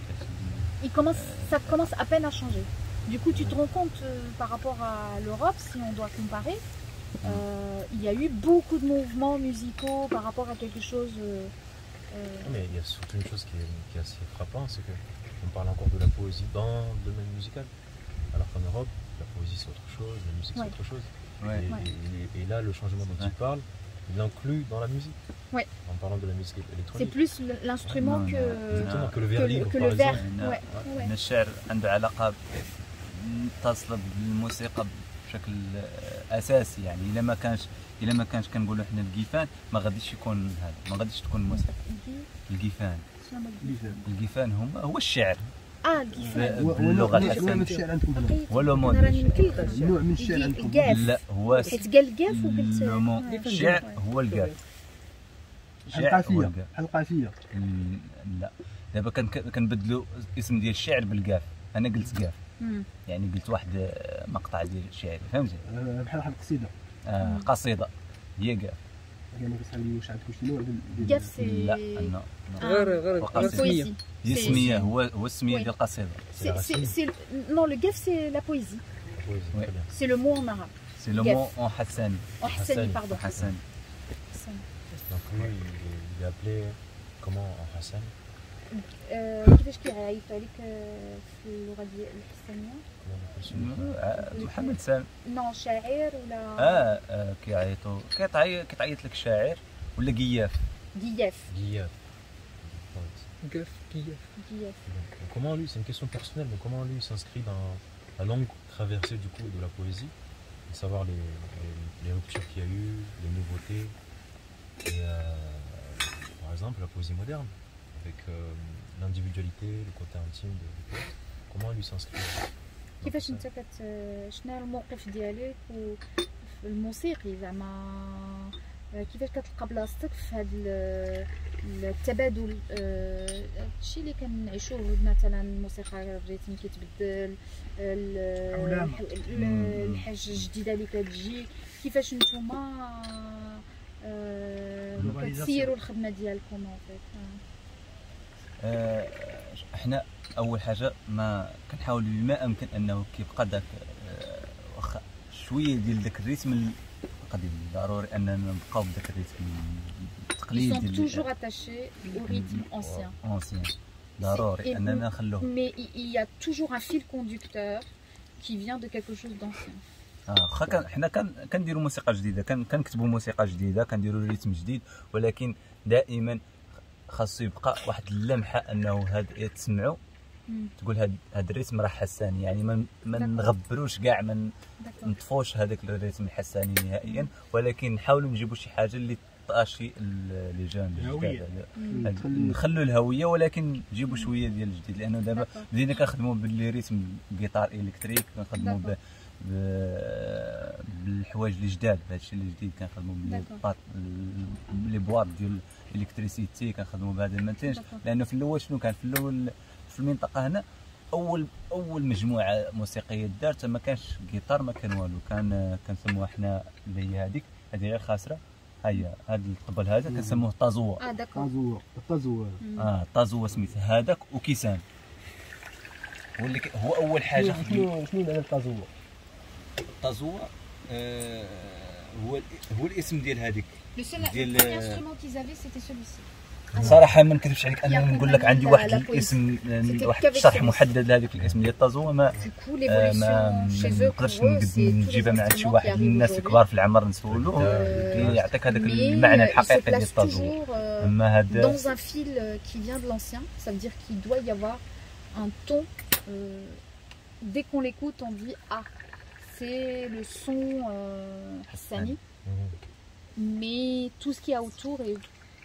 Ça commence à peine à changer. Du coup, tu te rends compte par rapport à l'Europe, si on doit comparer, il y a eu beaucoup de mouvements musicaux par rapport à quelque chose. Mais il y a surtout une chose qui est assez frappante, c'est qu'on parle encore de la poésie dans le domaine musical, alors qu'en Europe, la poésie c'est autre chose, la musique c'est autre chose. Et là, le changement dont tu parles, il inclut dans la musique. En parlant de la musique électronique. C'est plus l'instrument que le vers libre, par exemple. الشعر عنده علاقة متصلة بالموسيقى بشكل أساسي، يعني إلا ما كانش كنقولوا حنا القيفان ما غاديش يكون هذا، ما غاديش تكون الموسيقى. القيفان هو الشعر. القيفان باللغة الحسنية. ولا مود نوع من الشعر عندكم؟ لا هو حيت قال القاف وقلت الشعر هو القاف. القافية. لا دابا كنبدلوا اسم ديال الشعر بالقاف، انا قلت قاف يعني قلت واحد مقطع ديال الشعر فهمتي بحال واحد القصيدة. قصيدة هي قاف. يعني كتخلي واش عندكم شي نوع قاف سي لا غير هي السمية هو السمية ديال القصيدة. Non, le gaf c'est la poésie. C'est le mot en arabe. C'est le mot en hassani. En hassani, pardon. Hassani. Donc lui, il est appelé comment en Hassan? كيفاش كيعيط عليك في اللغة ديال الحسانية؟ محمد سامي. نو شاعر ولا كيعيطوا كتعيط لك شاعر ولا قياف. Comment lui, c'est une question personnelle, mais comment lui s'inscrit dans la longue traversée du coup de la poésie, de savoir les ruptures qu'il y a eu, les nouveautés, et par exemple la poésie moderne, avec l'individualité, le côté intime du poète, comment lui s'inscrit? كيفاش انت شنو الموقف ديالك وفي الموسيقي زعما كيفاش كتلقى بلاصتك في هذا التبادل الشيء اللي كنعيشوه مثلا الموسيقى الريتم كيتبدل الحاجه الجديده اللي كتجي كيفاش نتوما كتسيروا الخدمه ديالكم احنا اول حاجه ما كنحاولوا بما امكن انه كيبقى داك واخا شويه ديال داك الريتم القديم، ضروري اننا نبقاو بداك الريتم التقليدي. Ils sont toujours attachés au rythme ancien. ضروري اننا نخلوه. Mais il y a toujours un fil conducteur qui vient de quelque chose d'ancien. واخا حنا كنديروا موسيقى جديده، كنكتبوا موسيقى جديده، كنديروا ريتم جديد، ولكن دائما خاصو يبقى واحد اللمحه انه هاد تسمعوا تقول هذا الريتم راه حساني، يعني ما نغبروش كاع، ما نطفوش هذاك الريتم الحساني نهائيا، ولكن نحاولوا نجيبوا شي حاجه اللي طاشي لي جون، نخلوا الهويه ولكن نجيبوا شويه ديال الجديد، لانه دابا بدينا كنخدموا بالريتم جيتار الكتريك، كنخدموا بالحوايج اللي جداد، بهادشي اللي جديد كنخدموا لي بواط ديال الالكتريسيتي، كنخدموا بهذا المنتج، لانه في الاول شنو كان في الاول في المنطقه هنا اول مجموعه موسيقيه دارت ما كانش جيتار، ما كان والو، كنسموها حنا اللي هي هذه غير خاسره، هيا هذا الطبل هذا كنسموه طازوه. طازوه سميت هذاك وكيسان، هو اول حاجه. شنو معنى الطازوه؟ الطازوه هو الاسم ديال هذيك صراحه ما نكذبش عليك، انا نقول لك عندي واحد الاسم، واحد الشرح محدد لهذيك الاسم ديال الطازوه، ما نقدرش نجيبها من عند شي واحد من الناس الكبار في العمر نسولو يعطيك هذاك المعنى الحقيقي ديال الطازوه. اما هذا dans un fil qui vient de l'ancien, ça veut dire qu'il doit y avoir un ton, dès qu'on l'écoute on dit ah c'est le son hassani, mais tout ce qu'il y a autour est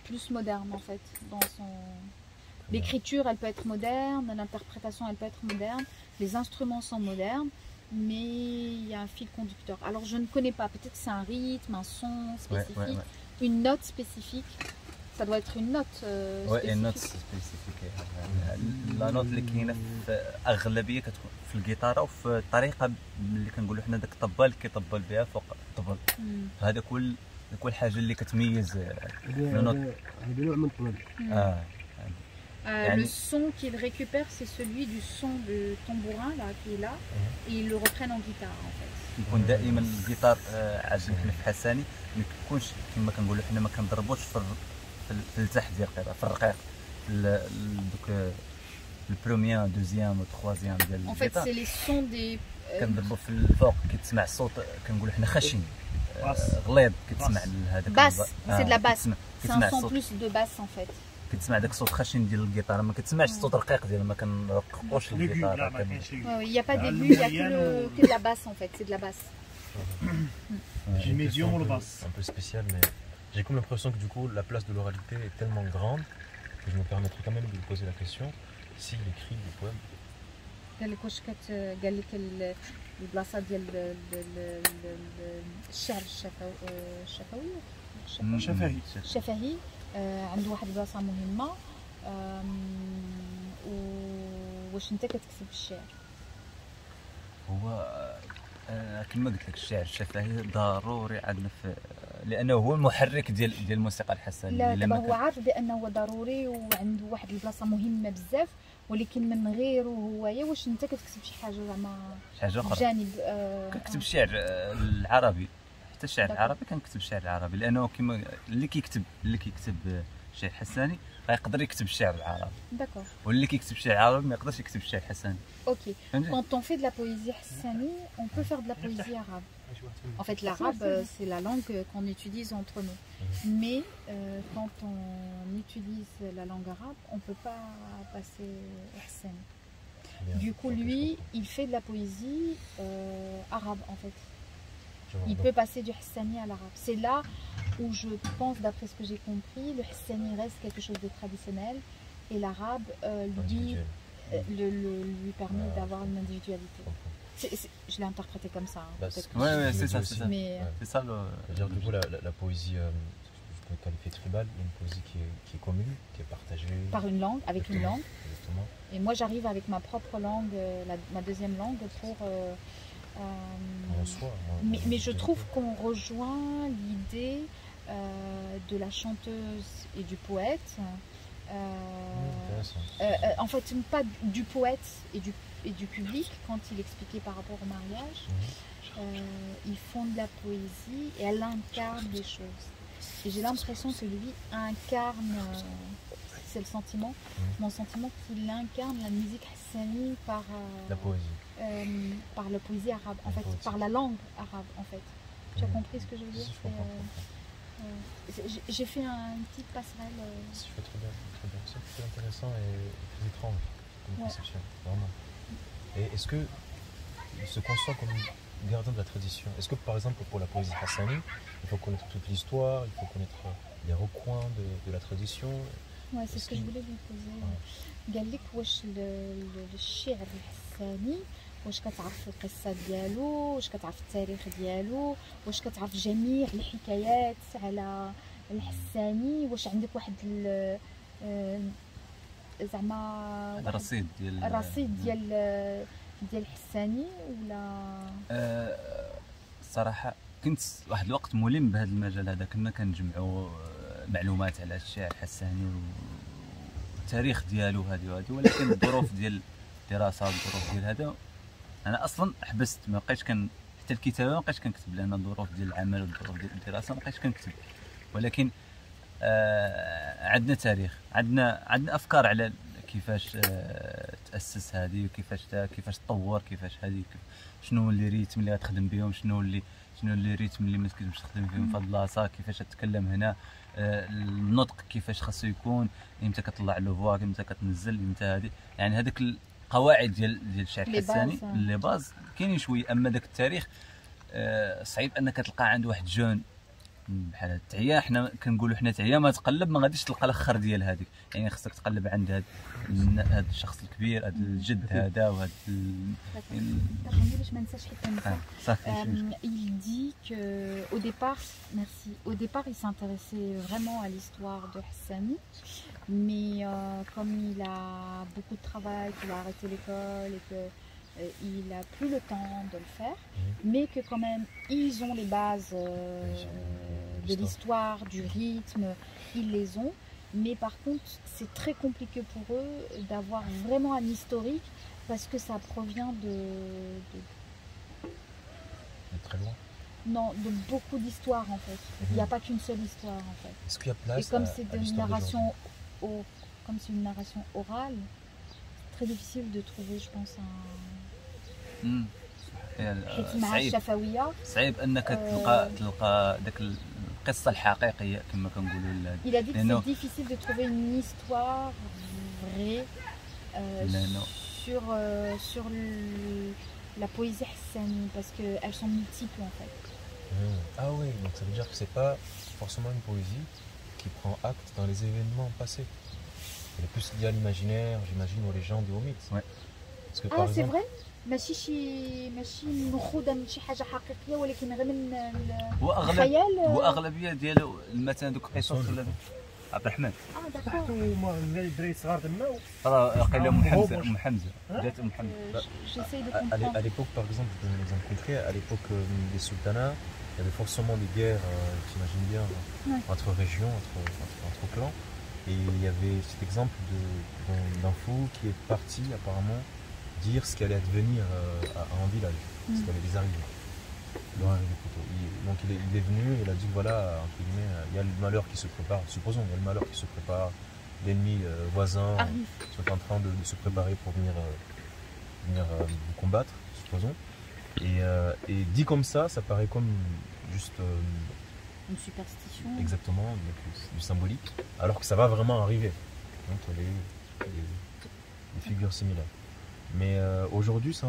plus moderne en fait, dans son l'écriture elle peut être moderne, l'interprétation elle peut être moderne, les instruments sont modernes, mais il y a un fil conducteur. Alors je ne connais pas, peut-être c'est un rythme, un son spécifique, une note spécifique, ça doit être une note spécifique. une note spécifique. la note اللي كاينه في اغلبيه كتكون في الجيتار وفي الطريقه اللي كنقولوا حنا داك الطبال كيطبل بها فوق الطبل، هذا كل حاجه اللي كتميز النوت. هذا نوع من الطبل. Le son qu'il récupère, c'est celui du son de tambourin là, qui est là, et ils le reprennent en guitare en fait. يكون دائما الجيتار عاجبني حنا في حساني ما كيكونش كما كنقولوا حنا ما كنضربوش في التحت ديال القطعه، في الرقيق، دوك البروميير دوزيام وتخوازيام ديال الجيتار. En fait, c'est les sons des كنضربوا في الفوق كتسمع الصوت، كنقولوا حنا خشن غليظ، كتسمع هذاك باس، سي دو لا باس، سي ان سون بلوس دو باس ان فيت، كتسمع داك الصوت خشن ديال الجيتار، ما كتسمعش الصوت رقيق ديال ما كنرققوش الجيتار. Il y a pas d'aigu, il y a que de la basse en fait, c'est de la basse. J'ai médium ou le basse. Un peu spécial, mais j'ai comme l'impression que du coup la place de l'oralité est tellement grande que je me permettrai quand même de lui poser la question s'il écrit des poèmes. قال لك واش قال لك البلاصه ديال الشعر الشفهي عنده واحد البلاصه مهمه، واش انت كتكتب الشعر؟ هو كما قلت لك الشعر الشفهي ضروري عندنا لانه هو المحرك ديال الموسيقى الحسانيه. لا دابا هو عارف بانه هو ضروري وعنده واحد البلاصه مهمه بزاف، ولكن من غيره هويا واش انت كتكتب شي حاجه زعما حاجه اخرى جانب؟ كنكتب الشعر العربي، حتى الشعر العربي كنكتب الشعر العربي، لانه كما اللي كيكتب شعر حساني غيقدر يكتب الشعر العربي. D'accord. واللي كيكتب الشعر العربي ما يقدرش يكتب الشعر الحساني. Ok. Quand on fait de la poésie hassani, on peut faire de la poésie arabe. En fait, l'arabe, c'est la langue qu'on utilise entre nous. Mais quand on utilise la langue arabe, on ne peut pas passer hassani. Du coup, lui, il fait de la poésie arabe, en fait. Il peut passer du hassani à l'arabe. C'est là où je pense, d'après ce que j'ai compris, le hassani reste quelque chose de traditionnel et l'arabe lui permet d'avoir une individualité. Je l'ai interprété comme ça. Bah, oui, c'est ça. Mais c'est ça le... C'est-à-dire, du coup, la poésie, je peux qualifier tribale, une poésie qui est commune, qui est partagée. Par une langue, avec une langue. Exactement. Et moi, j'arrive avec ma propre langue, ma deuxième langue, pour... mais je trouve qu'on rejoint l'idée de la chanteuse et du poète. En fait, pas du poète et du public quand il expliquait par rapport au mariage. Ils font de la poésie et elle incarne des choses. Et j'ai l'impression que lui incarne, c'est le sentiment, mon sentiment qu'il incarne la musique hassani par la poésie. Par la poésie arabe, en fait, par la langue arabe, en fait. Tu as compris ce que je veux dire? J'ai fait une petite passerelle. Si, je fais très bien. C'est très intéressant et très étrange. comme conception, vraiment. Et est-ce que il se conçoit comme gardien de la tradition? Est-ce que par exemple pour la poésie hassani, il faut connaître toute l'histoire, il faut connaître les recoins de la tradition? Ouais, c'est ce que je voulais vous poser. قال لك واش الشعر الحساني واش كتعرف القصه ديالو، واش كتعرف التاريخ ديالو، واش كتعرف جميع الحكايات على الحساني، واش عندك واحد زعما الرصيد ديال الحساني ولا؟ الصراحه كنت واحد الوقت ملم بهذا المجال هذا، كنا كنجمعوا معلومات على الشعر الحساني والتاريخ ديالو هذه وهذه، ولكن الظروف ديال الدراسه والظروف ديال هذا انا اصلا حبست، ما بقيتش حتى الكتابه ما بقيتش كنكتب، لان الظروف ديال العمل والظروف ديال الدراسه ما بقيتش كنكتب. ولكن عندنا تاريخ، عندنا افكار على كيفاش تاسس هذه، وكيفاش تطور، كيفاش هذه، شنو هو اللي ريتم اللي غتخدم بهم، شنو اللي ريتم اللي ما تقدرش تخدم فيهم في هاد البلاصه، كيفاش تتكلم هنا، النطق كيفاش خاصو يكون، امتى كطلع لو فوا، امتى كتنزل، امتى هذه، يعني هذيك القواعد ديال الشعر الحساني لي باز كاينين شويه. اما داك التاريخ صعيب انك تلقى عند واحد جون بحال هاد التعيا، حنا كنقولوا حنا تعيا ما تقلب ما غاديش تلقى الاخر ديال هذيك، يعني خصك تقلب عند هذا الشخص الكبير، هذا الجد هذا وهذا باش ما ننساش حتى il dit que au départ il s'intéressait vraiment à l'histoire de Hassani, mais comme il a beaucoup de travail, qu'il a arrêté l'école et que il n'a plus le temps de le faire, mais que quand même ils ont les bases de l'histoire, du rythme, ils les ont, mais par contre c'est très compliqué pour eux d'avoir vraiment un historique parce que ça provient de très loin. Non, de beaucoup d'histoires en fait. Il n'y a pas qu'une seule histoire en fait. Est-ce qu'il y a place? Et comme c'est une narration orale, c'est très difficile de trouver, je pense, حيت مع الشفويه صعيب انك تلقى داك القصه الحقيقيه كما كنقولوا. Il a dit que c'est difficile de trouver une histoire vraie sur la poésie hassani parce qu'elles sont multiples en fait. Ah oui, donc ça veut dire que c'est pas forcément une poésie qui prend acte dans les événements passés. Elle est plus liée à l'imaginaire, j'imagine, aux légendes et aux mythes. Ouais. Parce que, par exemple, c'est vrai. ماشي مأخوذة من شي حاجة حقيقية ولكن غير من الخيال. واغلبية ديالو مثلا دوك القصص ولا عبد الرحمن. حتى هما الدراري الصغار تما راه قيل ام حمزة جات ام حمزة. À l'époque, par exemple, je donne un exemple concret, à l'époque des sultanats, il y avait forcément des guerres, t'imagines bien, entre régions, entre clans. Et il y avait cet exemple d'un fou qui est parti apparemment dire ce qui allait advenir à un village, ce qui allait les arriver. Donc il est venu, il a dit voilà, entre guillemets, il y a le malheur qui se prépare, supposons, il y a le malheur qui se prépare, l'ennemi voisin sont en train de se préparer pour venir vous combattre, supposons. Et dit comme ça paraît comme juste... une superstition. Exactement, du symbolique, alors que ça va vraiment arriver. Donc il y a eu des figures similaires. Mais aujourd'hui c'est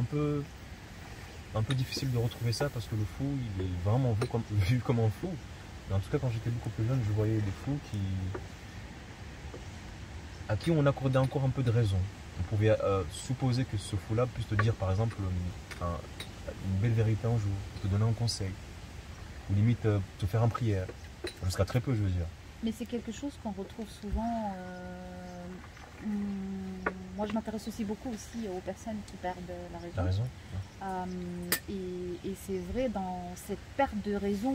un peu difficile de retrouver ça parce que le fou il est vraiment vu comme un fou. Mais en tout cas quand j'étais beaucoup plus jeune je voyais des fous à qui on accordait encore un peu de raison. On pouvait supposer que ce fou là puisse te dire par exemple une belle vérité un jour, te donner un conseil ou limite te faire une prière, jusqu'à très peu je veux dire. Mais c'est quelque chose qu'on retrouve souvent. Moi je m'intéresse aussi beaucoup aux personnes qui perdent la raison. La raison. Et c'est vrai, dans cette perte de raison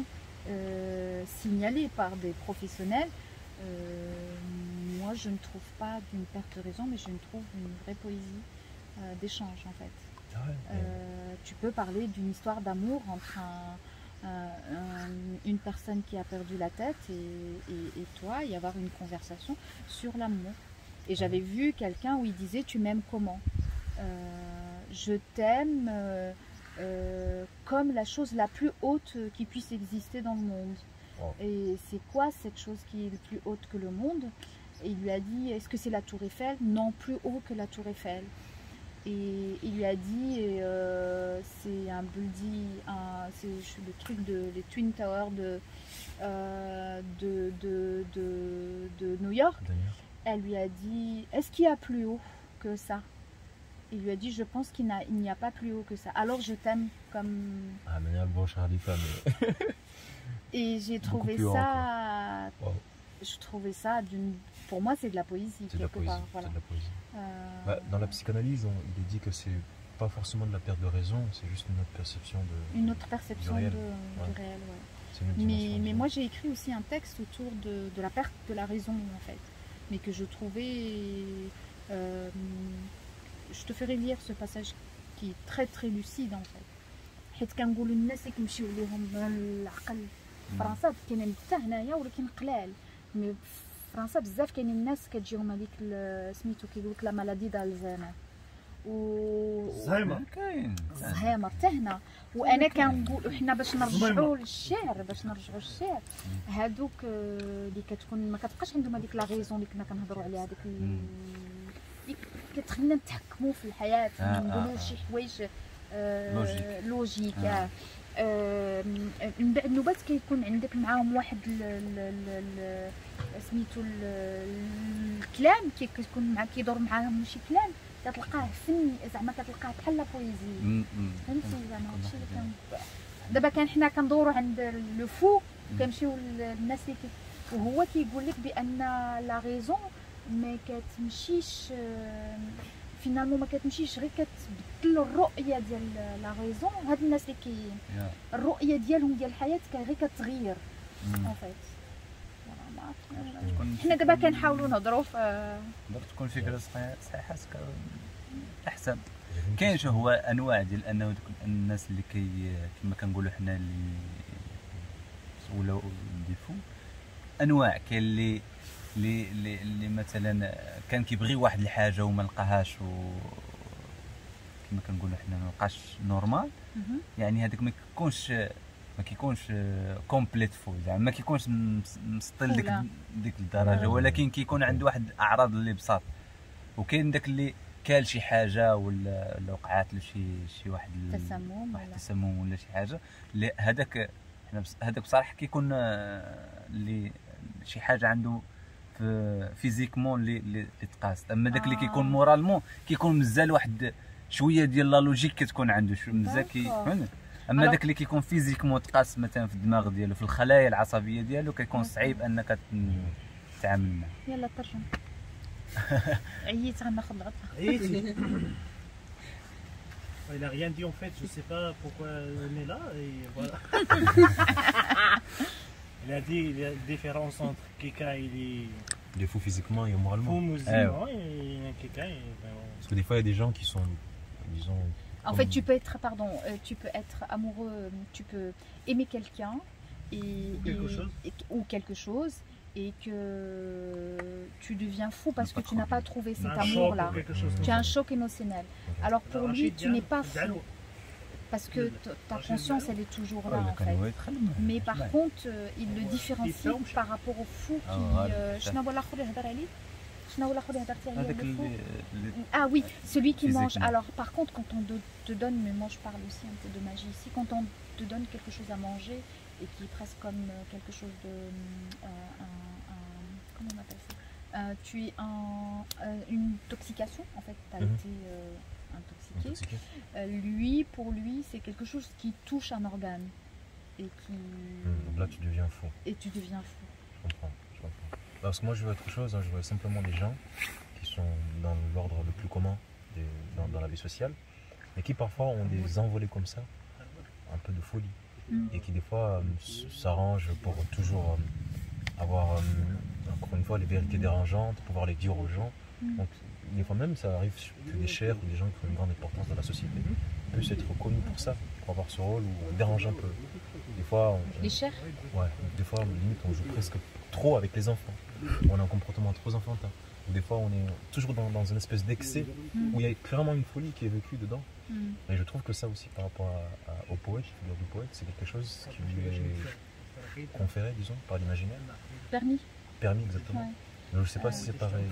signalée par des professionnels, moi je ne trouve pas d'une perte de raison, mais je ne trouve une vraie poésie d'échange en fait. Tu peux parler d'une histoire d'amour entre une personne qui a perdu la tête et toi, y avoir une conversation sur l'amour. Et j'avais vu quelqu'un où il disait tu m'aimes comment, je t'aime comme la chose la plus haute qui puisse exister dans le monde. Et c'est quoi cette chose qui est le plus haute que le monde? Et il lui a dit, est-ce que c'est la tour Eiffel? Non, plus haut que la tour Eiffel. Et il lui a dit, c'est un building, c'est le truc les Twin Towers de New York. Elle lui a dit, est-ce qu'il y a plus haut que ça? Il lui a dit, je pense qu'il n'y a pas plus haut que ça. Alors je t'aime comme... Ah, mais il y a le bon Khalifa, mais... Et j'ai trouvé ça... Wow. Je trouvais ça pour moi c'est de la poésie quelque part. Voilà. De la poésie. Dans la psychanalyse, il est dit que c'est pas forcément de la perte de raison, c'est juste une autre perception du réel. Du réel, ouais. Mais moi j'ai écrit aussi un texte autour de la perte de la raison en fait, mais que je trouvais... je te ferai lire ce passage qui est très très lucide en fait. حيت كنقولوا الناس كيمشيو ليهم العقل فرنسا كاينين حتى هنايا ولكن قلال مي فرنسا بزاف كاينين الناس كتجيهم هذيك سميتو كيقول لك لا مالادي دالزهايمر الزهايمر كاين الزهايمر حتى هنا. وانا كنقول حنا باش نرجعوا للشعر هادوك اللي كتكون ما كتبقاش عندهم هذيك لا غيزون اللي كنا كنهضروا عليها هذيك اللي كتخلينا نتحكموا في الحياه نقولوا شي حوايج لوجيك. من بعد نوبات كيكون عندك معاهم واحد سميتو الكلام كيكون معاك كيدور معاهم شي كلام كتلقاه فني زعما كتلقاه بحال لا بويزي فهمتي زعما هادشي اللي دابا كان حنا كندوروا عند لو فو كنمشيو للناس اللي وهو كيقول لك بان لا ريزون ما كتمشيش فينالمون ما كتمشيش غير كتبدل الرؤيه ديال لا ريزون. هاد الناس اللي الرؤيه ديالهم ديال الحياه غير كتغير ان فيت. حنا دابا كنحاولوا نهضروا في تكون فكره صحيحه احسن. كاين شو هو انواع ديال انه دوك الناس اللي كما كنقولوا حنا اللي ولاو ديفو انواع. كاين اللي مثلا كان كيبغي واحد الحاجه وما لقاهاش كما كنقولوا حنا ما لقاش نورمال، يعني هذاك ما كيكونش كومبليت فول، زعما ما كيكونش مسطل ديك الدرجه، ولكن كيكون عنده واحد الاعراض اللي بساط. وكاين داك اللي كال شي حاجه ولا وقعات له شي واحد التسمم ولا شي حاجه، هذاك بصراحه كيكون اللي شي حاجه عنده فيزيكمون اللي تقاس. اما داك اللي كيكون مورالمون كيكون مزال واحد شويه ديال لا لوجيك كتكون عنده مزال اما داك اللي كيكون فيزيكمون تقاس مثلا في الدماغ ديالو في الخلايا العصبيه ديالو كيكون صعيب انك تتعامل معه. يلا ترجم. عييت غناخذ الغطا. عييتي. Il n'a rien dit en fait, je sais pas pourquoi on est là et voilà. Il a dit il y a une différence entre quelqu'un il est fou physiquement et moralement. Fou musicalement et quelqu'un parce que des fois il y a des gens qui sont disons. En fait, tu peux être amoureux, tu peux aimer quelqu'un ou quelque chose et que tu deviens fou parce que tu n'as pas trouvé cet amour-là. Tu as un choc émotionnel. Alors pour lui, tu n'es pas fou. Parce que ta conscience, elle est toujours là en fait. Mais par contre, il le différencie par rapport au fou qui... Ah oui, celui qui mange. Alors par contre, quand on te donne, mais moi je parle aussi un peu de magie ici, quand on te donne quelque chose à manger et qui est presque comme quelque chose de... comment on appelle ça, tu es une intoxication en fait, tu as été intoxiqué. Pour lui, c'est quelque chose qui touche un organe et qui... Donc là tu deviens fou. Et tu deviens fou. Je comprends. Parce que moi je vois autre chose, je vois simplement des gens qui sont dans l'ordre le plus commun dans la vie sociale, mais qui parfois ont des envolées comme ça, un peu de folie, et qui des fois s'arrangent pour toujours avoir, encore une fois, les vérités dérangeantes, pouvoir les dire aux gens. Donc des fois même ça arrive que des chefs ou des gens qui ont une grande importance dans la société puissent être reconnus pour ça, pour avoir ce rôle où on dérange un peu. Des fois, les chefs. Ouais, des fois limite on joue presque trop avec les enfants. On a un comportement trop enfantin. Des fois, on est toujours dans une espèce d'excès où il y a clairement une folie qui est vécue dedans. Et je trouve que ça aussi, par rapport au poète, la figure du poète, c'est quelque chose qui lui est conféré, disons, par l'imaginaire. Permis, exactement. Ouais. Je ne sais pas si c'est pareil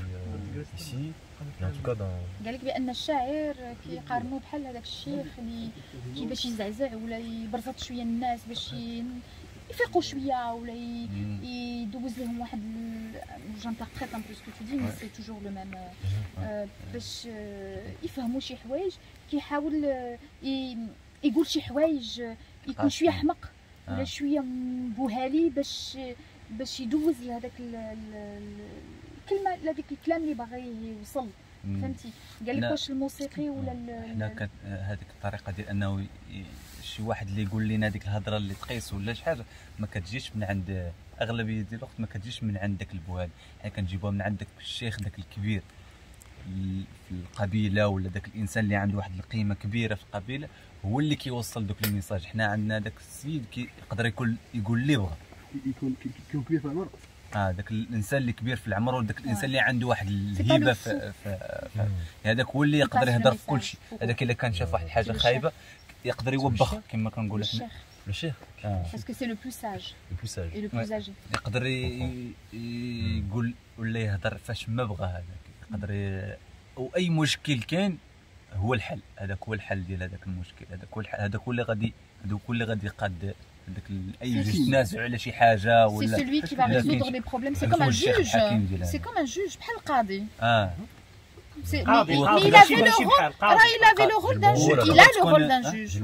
ici, mais en tout cas dans. قال لك بان الشاعر كيقارنوا بحال هذاك الشيخ اللي باش يزعزع ولا يبرزط شويه الناس باش يفيقوا شويه ولا يدوز لهم واحد جانتربريت ان بو سكو تو دي مي سي توجور لو ميم باش يفهموا شي حوايج كيحاول يقول شي حوايج يكون شويه حمق ولا شويه بوهالي باش يدوز لهذاك الكلمه لهذاك الكلام اللي باغي يوصل فهمتي. قال لك واش الموسيقي ولا حنا هذيك الطريقه ديال انه شي واحد اللي يقول لنا هذيك الهضره اللي تقيس ولا شي حاجه ما كتجيش من عند اغلبيه ديال الوقت، ما كتجيش من عند داك البوهال، حنا كنجيبوها من عند داك الشيخ داك الكبير في القبيله ولا داك الانسان اللي عنده واحد القيمه كبيره في القبيله، هو اللي كيوصل دوك الميساج. حنا عندنا داك السيد يقدر يقول اللي بغا، يكون كبير في العمر، داك الانسان اللي كبير في العمر وداك الانسان اللي عنده واحد الهيبه في هذاك هو اللي يقدر يهضر في كل شيء. هذاك الا كان شاف واحد الحاجه خايبه يقدر يوبخ كما كنقولوا حنا لو شيخ باسكو سي لو بلو ساج اي لو بلو اجي يقدر يقول ولا يهضر فاش ما بغى. هذاك يقدر واي مشكل كاين هو الحل، هذاك هو الحل ديال هذاك المشكل، هذاك هو اللي غادي يقاد هذاك اي جوج تنازع على شي حاجه ولا سي سولوي كي فا ريزودر لي بروبليم. سي كوم ان جوج، سي كوم ان جوج بحال القاضي. C'est mais il avait le rôle, il avait le rôle d'un juge, il a le rôle d'un juge.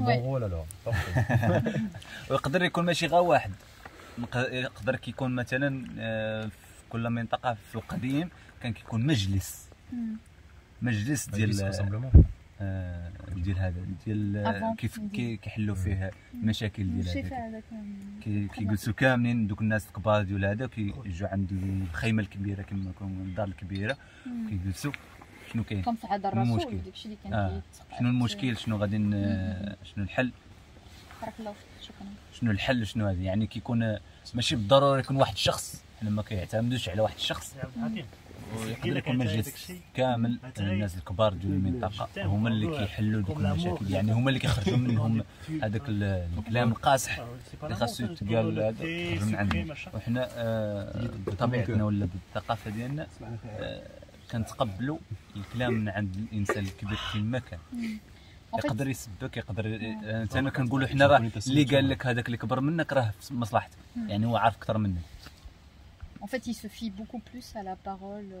ويقدر يكون ماشي غير واحد، يقدر كيكون مثلا في كل منطقه في القديم كان كيكون مجلس ديال هذا ديال كيف كيحلوا فيه المشاكل ديال هذاك، كيجلسوا كاملين دوك الناس الكبار ديال هذا كيجوا عند الخيمه الكبيره كما كنقولوا الدار الكبيره كيجلسوا. شنو كاين؟ كان في عهد الرسول داكشي اللي كان شنو المشكل، شنو غادي شنو الحل، بارك الله فيك شكرا. شنو الحل، شنو هذا يعني كيكون ماشي بالضروره يكون واحد الشخص، حنا ما كيعتمدوش على واحد الشخص، ويقدر يكون مجلس كامل الناس الكبار ديال المنطقه هما اللي كيحلوا ديك المشاكل، يعني هما اللي كيخرجوا منهم هذاك الكلام القاصح اللي خاصو يتقال هذا يخرج من عندنا. وحنا بطبيعتنا ولا بالثقافه ديالنا كنتقبلوا الكلام من عند الانسان الكبير كما كان، يقدر يسبك، يقدر انا كنقولوا حنا راه اللي قال لك هذاك اللي كبر منك راه في مصلحتك، يعني هو عارف اكثر منك. En fait, il se fie beaucoup plus à la parole.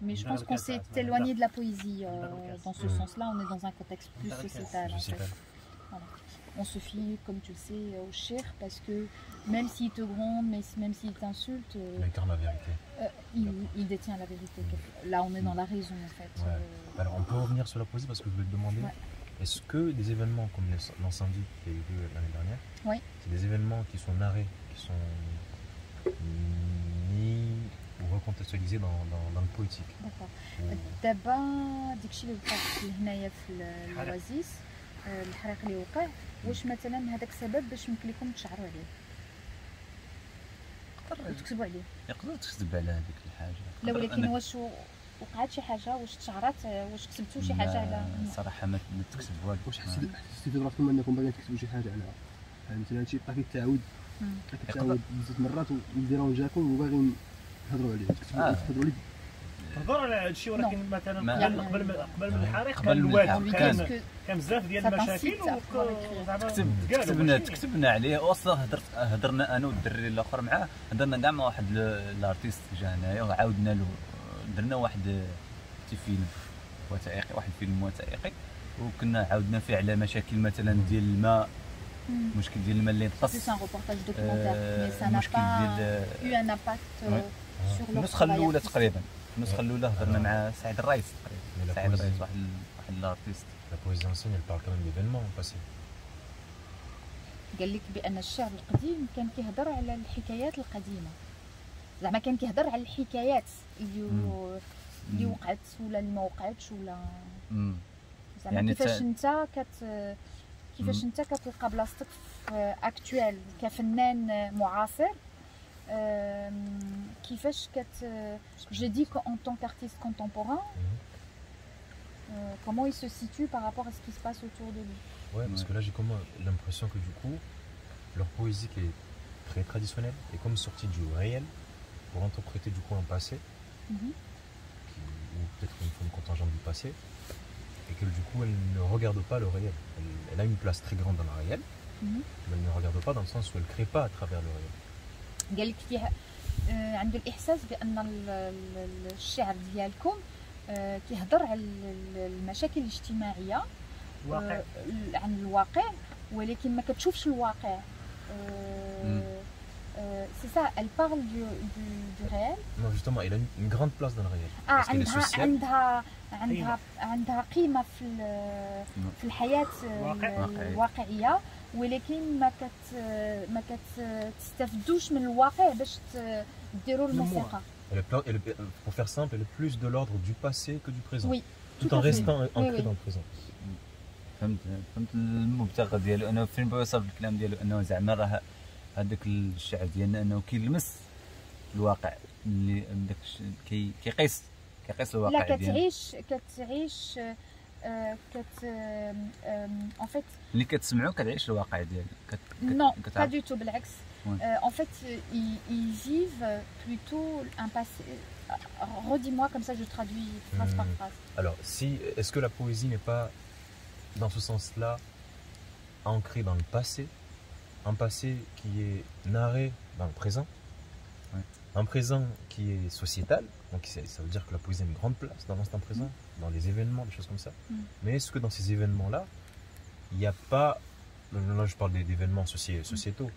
Mais je pense qu'on s'est éloigné de la poésie dans ce sens-là. On est dans un contexte plus sociétal. En fait. Voilà. On se fie, comme tu le sais, au cher parce que même s'il te gronde, même s'il t'insulte, il incarne la vérité. Il détient la vérité. Là, on est dans la raison en fait. Alors, on peut revenir sur la poésie parce que je voulais te demander. Est-ce que des événements comme l'incendie qui a eu lieu l'année dernière, c'est des événements qui sont narrés, qui sont mis ou recontextualisés dans le poétique? D'accord. دابا داكشي اللي وقع هنايا في الوازيس الحريق اللي وقع، واش مثلا هذاك سبب باش يمكن لكم تشعروا عليه وتكتبوا عليه؟ يقدر تكتب على هذيك الحاجه لا، ولكن واش وقعت شي حاجه، واش تشعرات، واش كتبتوا شي حاجه على صراحه ما تكتب والو. واش حسيتوا براسكم انكم باغيين تكتبوا شي حاجه على مثلا هادشي بقى كيتعاود بزاف مرات والديرون جاكم وباغيين تهضروا عليه، تهضروا عليه تهضر على هذا الشيء، ولكن مثلا قبل من الحريق كان الواد كان بزاف ديال المشاكل كتبنا عليه. اصلا هضرنا انا والدري الاخر معاه، هضرنا كاع مع واحد الارتيست جا هنايا وعاودنا له، درنا واحد فيلم وثائقي، واحد فيلم وثائقي، وكنا عاودنا فيه على مشاكل مثلا ديال الماء، مشكل ديال الماء اللي نقص. سي ان روبورتاج دوكيومونتير مي سا نا با يو ان امباكت سور النسخه الاولى تقريبا. النسخه الاولى هضرنا مع سعيد الرئيس تقريبا. سعيد الرئيس واحد الارتيست. La poésie ancienne, elle parle quand même d'événements passés. قال لك بان الشعر القديم كان كيهضر على الحكايات القديمه، زعما كان كيهضر على الحكايات اللي وقعت ولا اللي ما وقعتش ولا زعما يعني كيفاش انت كتلقى بلاصتك في اكطوال كفنان معاصر، كيفاش je dis qu'en tant qu'artiste contemporain, comment il se situe par rapport à ce qui se passe autour de lui. Ouais, parce que là j'ai comme l'impression que du coup leur poésie qui est très traditionnelle est comme sortie du réel pour interpréter du coup un passé, ou peut-être une forme contingente du passé, et que du coup elle ne regarde pas le réel. Elle a une place très grande dans le réel, mais elle ne regarde pas dans le sens où elle ne crée pas à travers le réel. قال لك فيه عنده الإحساس بأن الشعر ديالكم كيهضر على المشاكل الاجتماعية عن الواقع ولكن ما كتشوفش الواقع. C'est ça, elle parle du réel. Non, justement, elle a une grande place dans le réel. عندها قيمة في الحياة الواقعية ولكن ما كتستافدوش من الواقع باش ديروا الموسيقى. Pour faire simple, elle est plus de l'ordre du passé que du présent. Oui. Tout en restant ancré dans le présent. فهمت المبتغى ديالو انه فين بغى يوصل بالكلام ديالو انه زعما راه هذاك الشعر ديالنا انه كيلمس الواقع اللي داك كيقيس الواقع ديالنا. لا كتعيش en fait اللي كتسمعو كتعيش الواقع ديالك. Non, pas du tout, بالعكس. En fait, ils vivent plutôt un passé. Redis-moi comme ça je traduis phrase par phrase. Alors, est-ce que la poésie n'est pas dans ce sens-là ancré dans le passé, un passé qui est narré dans le présent, un présent qui est sociétal, donc ça veut dire que la poésie a une grande place dans l'instant présent, dans les événements, des choses comme ça. Mais est-ce que dans ces événements-là, il n'y a pas, là je parle d'événements sociétaux,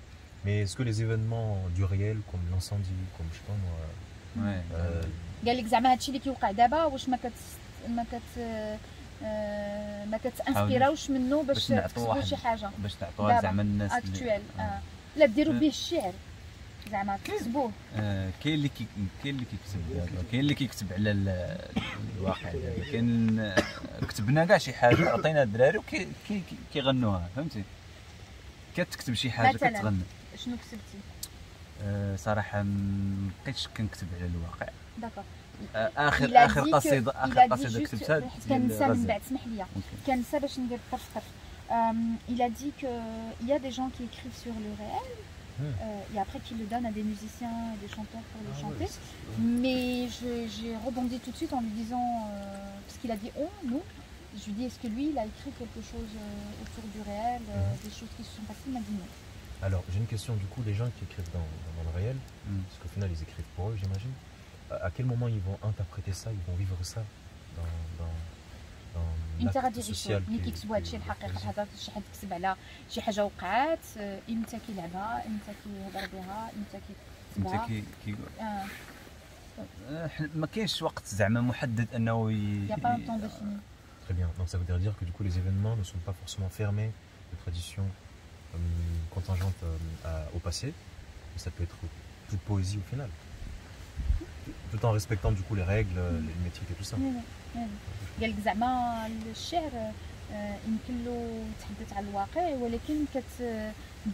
mais est-ce que les événements du réel, comme l'incendie, comme je sais pas moi, قال لك زعما هادشي اللي كيوقع دابا واش ما كتانسبيراوش منه باش تكتبوا شي حاجه باش تعطوها زعما الناس اكطويل لا ديروا به الشعر زعما تكتبوه. كاين اللي كيكتب دابا، كاين اللي كيكتب على الواقع دابا، كاين كتبنا كاع شي حاجه عطينا الدراري وكيغنوها فهمتي. كتكتب شي حاجه كتغنى. شنو كتبتي؟ صراحه ما بقيتش كنكتب على الواقع. داكور. اخر قصيده كتبتها كنسى من بعد اسمح لي كنسى باش ندير طرف. Il a dit que il y a des gens qui écrivent sur le réel et après qui le donnent à des musiciens et des chanteurs pour le chanter. Mais j'ai rebondi tout de suite en lui disant parce qu'il a dit nous. Je lui dis est-ce que lui il a écrit quelque chose autour du réel, des choses qui se sont passées. Il m'a dit non. Alors j'ai une question du coup, les gens qui écrivent dans le réel, parce qu'au final ils écrivent pour eux j'imagine. À quel moment ils vont interpréter ça, ils vont vivre ça dans l'acte social ملي كيكتبوا هادشي الحقيقه هذا شي حد كتب على شي حاجه وقعات امتى كيلعبها امتى كيهضر بها امتى كيكتبها ما كاينش وقت زعما محدد انه يا با طون ديفيني. Très bien, donc ça veut dire que du coup les événements ne sont pas forcément fermés de traditions contingentes au passé, mais ça peut être toute poésie au final. Tout en respectant du coup les règles, les métriques et tout ça. قال لك زعما الشعر يمكن له يتحدث على الواقع ولكن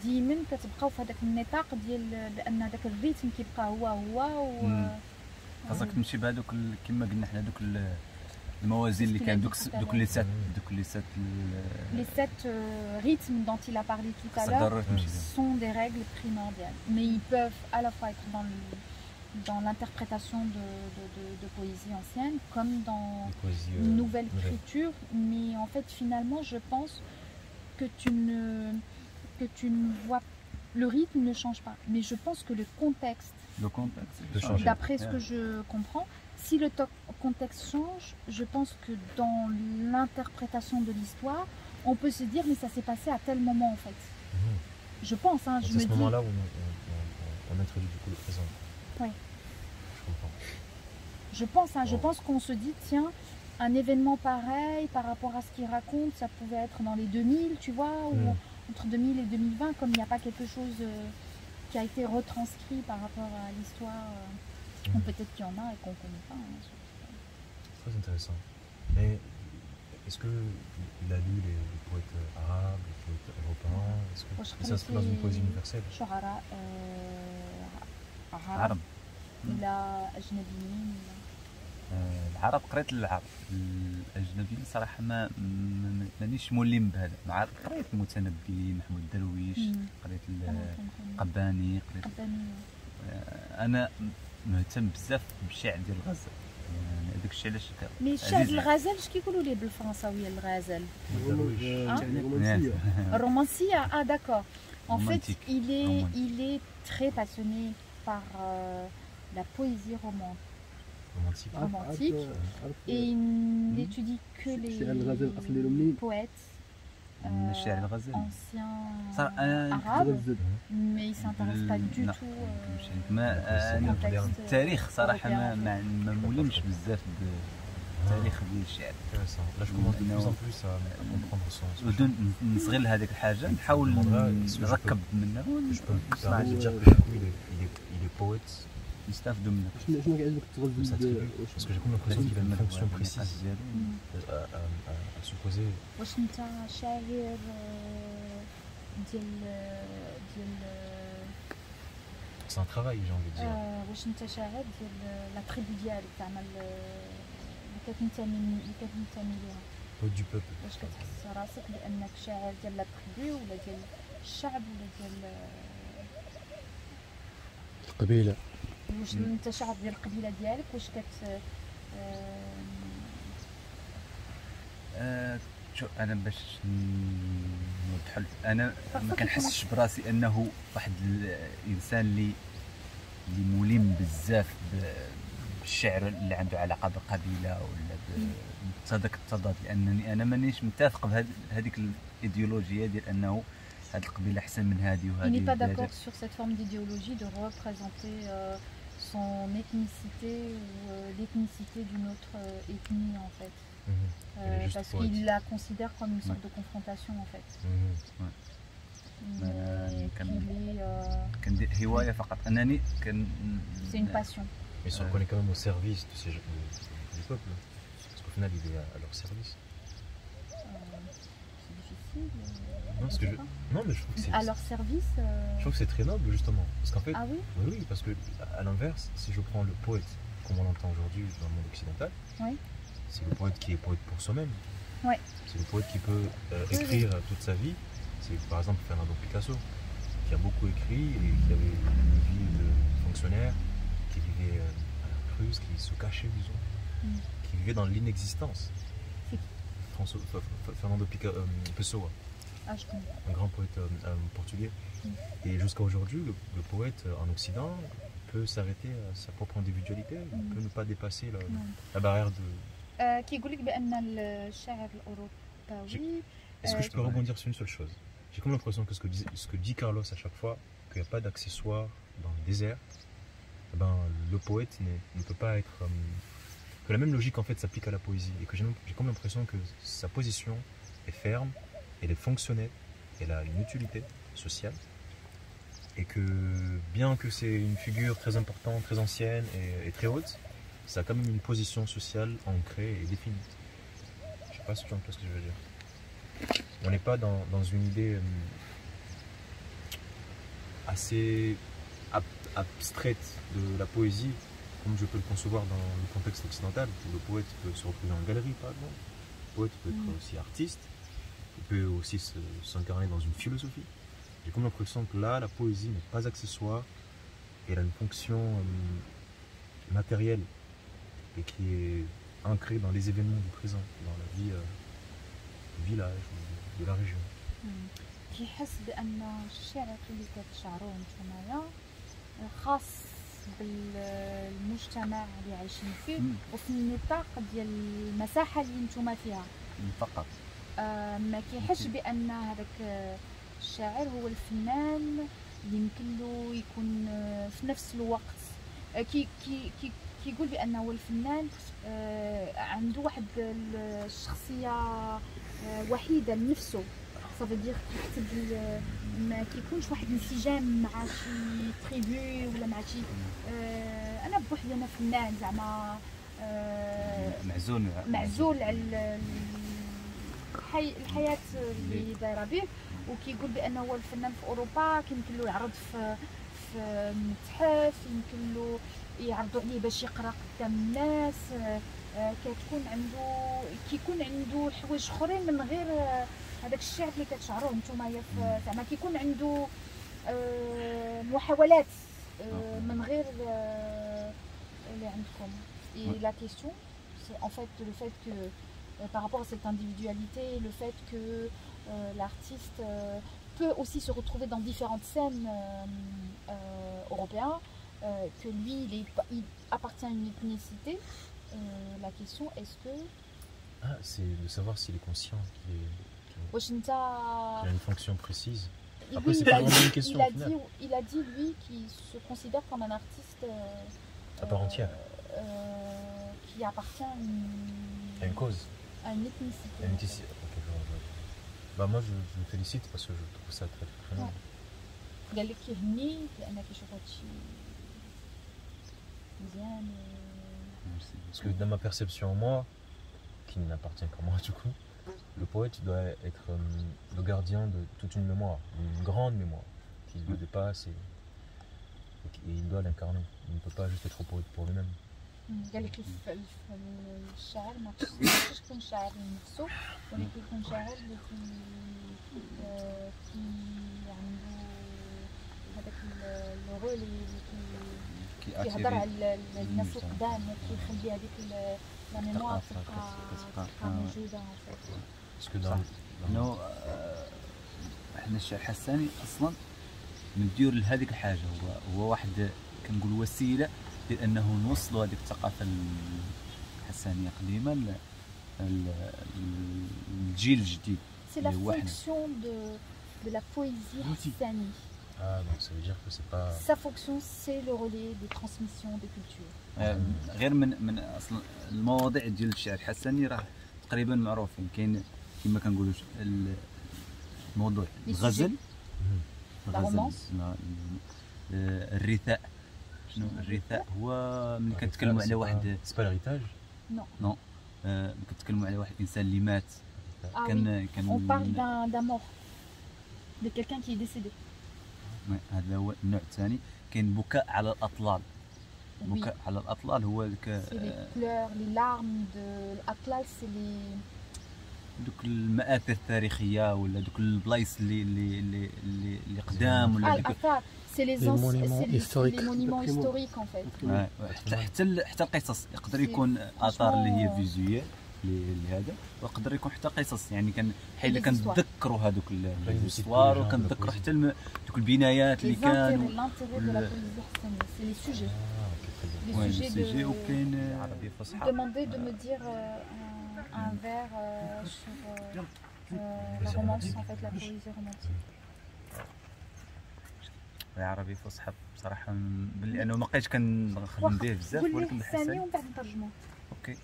ديما كتبقاو في هذاك النطاق ديال بان هذاك الريتم كيبقى هو خاصك تمشي بهذوك كما قلنا حنا دوك الموازين اللي كان دوك لي سات rythmes dont il a parlé tout à l'heure sont des règles primordiales mais ils peuvent à la fois être dans l'interprétation de poésie ancienne comme dans une nouvelle écriture, mais en fait finalement je pense que tu ne vois le rythme ne change pas, mais je pense que le contexte d'après ce que je comprends, si le contexte change, je pense que dans l'interprétation de l'histoire, on peut se dire mais ça s'est passé à tel moment en fait. Je pense, hein, je me dis. C'est à ce moment-là où on introduit du coup le présent. Oui. Je comprends. Je pense qu'on se dit tiens, un événement pareil par rapport à ce qu'il raconte, ça pouvait être dans les 2000, tu vois, ou entre 2000 et 2020, comme il n'y a pas quelque chose qui a été retranscrit par rapport à l'histoire, ou peut-être qu'il y en a et qu'on ne connaît pas. C'est très intéressant. Mais est-ce qu'il a lu les poètes arabes, les poètes européens? Est-ce qu'il s'inscrit dans une poésie universelle? عرب ولا اجنبيين؟ العرب قريت العرب، الاجنبيين صراحه مانيش ملم بهذا. مع قريت المتنبي، محمود درويش، قريت القباني، قريت انا مهتم بزاف بالشعر ديال الغزال، يعني هذاك الشيء علاش مي الشعر الغزال اش كيقولوا ليه بالفرنساويه الغزال؟ الرومانسيه. اه داكور. En fait, il est très passionné par la poésie romantique et il n'étudie que les poètes anciens arabes, mais il ne s'intéresse pas du tout au contexte. التاريخ صراحة ما مولمش بزاف بالتاريخ ديال الشعر. Là je commence de plus en plus à comprendre son. بدون نصغر هذيك الحاجة نحاول نركب منها. Je peux me permettre de dire que du coup il est poète. نستافدوا منها. شنو كيعجبك التغزل؟ Parce que j'ai comme l'impression qu'il a une fonction précise à supposer. واش انت شاعر ديال C'est un travail, j'ai envie de dire. واش انت شاعر ديال لا تريبو ديالك زعما اللي كتنتمي ليها؟ Poète du peuple. واش كتحس راسك بانك شاعر ديال لا تريبو ولا ديال الشعب ولا ديال القبيله؟ واش انت شاعر ديال القبيله ديالك؟ واش شو انا باش نوضح انا ما كنحسش براسي انه واحد الانسان اللي ملم بزاف بالشعر اللي عنده علاقه بالقبيله ولا بهذاك التضاد، لانني انا مانيش متفق بهذيك الايديولوجيه ديال انه هذه القبيله احسن من هذه وهذه. Il n'est pas d'accord sur cette forme d'idéologie de représenter son ethnicité ou l'ethnicité d'une autre ethnie en fait. Parce qu'il la considère comme une sorte de confrontation en fait. C'est une passion. Mais ils se reconnaissent quand même au service du peuple. Parce qu'au final, il est à leur service. C'est difficile. Non, mais je trouve que c'est. À leur service. Je trouve que c'est très noble justement. Parce qu'en fait. Ah oui ? Oui, parce que à l'inverse, si je prends le poète comme on l'entend aujourd'hui dans le monde occidental. Oui. C'est le poète qui est poète pour soi-même. Ouais. C'est le poète qui peut écrire toute sa vie. C'est par exemple Fernando Picasso, qui a beaucoup écrit et qui avait une vie de fonctionnaire, qui vivait à la Prusse, qui se cachait, disons, qui vivait dans l'inexistence. Fernando Pessoa, je connais. un grand poète portugais. Et jusqu'à aujourd'hui, le poète en Occident peut s'arrêter à sa propre individualité, peut ne pas dépasser la barrière de... Est-ce que je peux rebondir sur une seule chose? J'ai comme l'impression que ce que dit Carlos à chaque fois, qu'il n'y a pas d'accessoires dans le désert, le poète ne peut pas être... que la même logique en fait s'applique à la poésie. Et que j'ai comme l'impression que sa position est ferme, elle est fonctionnelle, elle a une utilité sociale. Et que bien que c'est une figure très importante, très ancienne et très haute, ça a quand même une position sociale ancrée et définie. Je ne sais pas si tu entends ce que je veux dire. On n'est pas dans une idée assez abstraite de la poésie, comme je peux le concevoir dans le contexte occidental, où le poète peut se retrouver en galerie par exemple. Le poète peut être aussi artiste, il peut aussi s'incarner dans une philosophie. J'ai comme l'impression que là, la poésie n'est pas accessoire, elle a une fonction matérielle et qui est ancrée dans les événements du présent, dans la vie du village ou de la région. كيحس بأن الشعر اللي كتشعروه نتومايا خاص بالمجتمع اللي عايشين فيه وفي النطاق ديال المساحة اللي نتوما فيها فقط. ما كيحسش بأن هذاك الشاعر هو الفنان اللي يمكن له يكون في نفس الوقت كيقول بأنه الفنان عنده واحد الشخصية وحيدة لنفسه. صافي دير كيكتب ما كيكونش واحد الانسجام مع شي تريبو ولا مع شي انا بوحدي انا فنان زعما معزول على الحياه اللي دايره به. وكيقول بانه هو الفنان في اوروبا كيمكن له يعرض في متحف، يمكن له يعرضوا عليه باش يقرا قدام الناس، كيكون عنده حوايج اخرين من غير هذاك الشعر اللي كتشعروه نتوما زعما كيكون عنده محاولات من غير اللي عندكم. Et la question, c'est en fait le fait que par rapport à cette individualité, le fait que l'artiste peut aussi se retrouver dans différentes scènes européennes, que lui il appartient à une ethnicité. La question, est-ce que... Ah, c'est de savoir s'il est conscient qu'il a une fonction précise. Après, Oui, c'est pas vraiment une question. il a dit, lui, qu'il se considère comme un artiste À part entière. Qui appartient À une cause. à une ethnicité. À une ethnicité. Ok, je vois. Bah, moi, je me félicite parce que je trouve ça très très bien. قال لك يهمني لأنك يشوف هادشي مزيان. Parce que dans ma perception, moi, qui n'appartient qu'à moi du coup, le poète doit être le gardien de toute une mémoire, une grande mémoire, qui le dépasse et il doit l'incarner. Il ne peut pas juste être poète pour lui-même. قال لك الشاعر ما تقدرش تكون شاعر لنفسه ولكن يكون شاعر اللي عنده هذاك الرول اللي كيهضر على الناس القدام وكيخلي هذيك لا ميموار تبقى موجوده. Parce que dans انه احنا الشعر الحساني اصلا ندير لهذيك الحاجه هو واحد كنقول وسيله لانه نوصلوا هذيك الثقافه الحسانيه قديمه للجيل الجديد. C'est la fonction de la poésie hassani. Ah, donc ça veut dire que c'est pas... Sa fonction, c'est le relais des transmissions des cultures. غير من اصلا المواضيع ديال الشعر الحساني راه تقريبا معروفين. كاين كما كنقولوا الموضوع الغزل، الرثاء. شنو الرثاء؟ هو ملي كنتكلموا على واحد سبا ليريتاج. نو كنتكلموا على واحد الانسان اللي مات. كان on parle d'un mort, de quelqu'un qui est décédé. هذا هو النوع الثاني. كاين بكاء على الاطلال. بكاء على الاطلال هو les pleurs, les larmes de l'atlal, c'est les دوك المآثر التاريخيه ولا دوك البلايص اللي قدام ولا دوك c'est les monuments historiques en fait. حتى القصص يقدر يكون اثار اللي هي فيزويال لهذا، ويقدر يكون حتى قصص. يعني حيت كنتذكروا هذوك الاسوار وكنتذكروا حتى دوك البنايات اللي كانوا. C'est les sujets. Les sujets وكاين عربي فصحى. Demandez de me dire un vers sur la romance, en fait, la poésie romantique. عربي فصحى بصراحه باللي انا ما بقيتش كنخدم به بزاف ولكن بالحسن ومن بعد نترجمو. اوكي.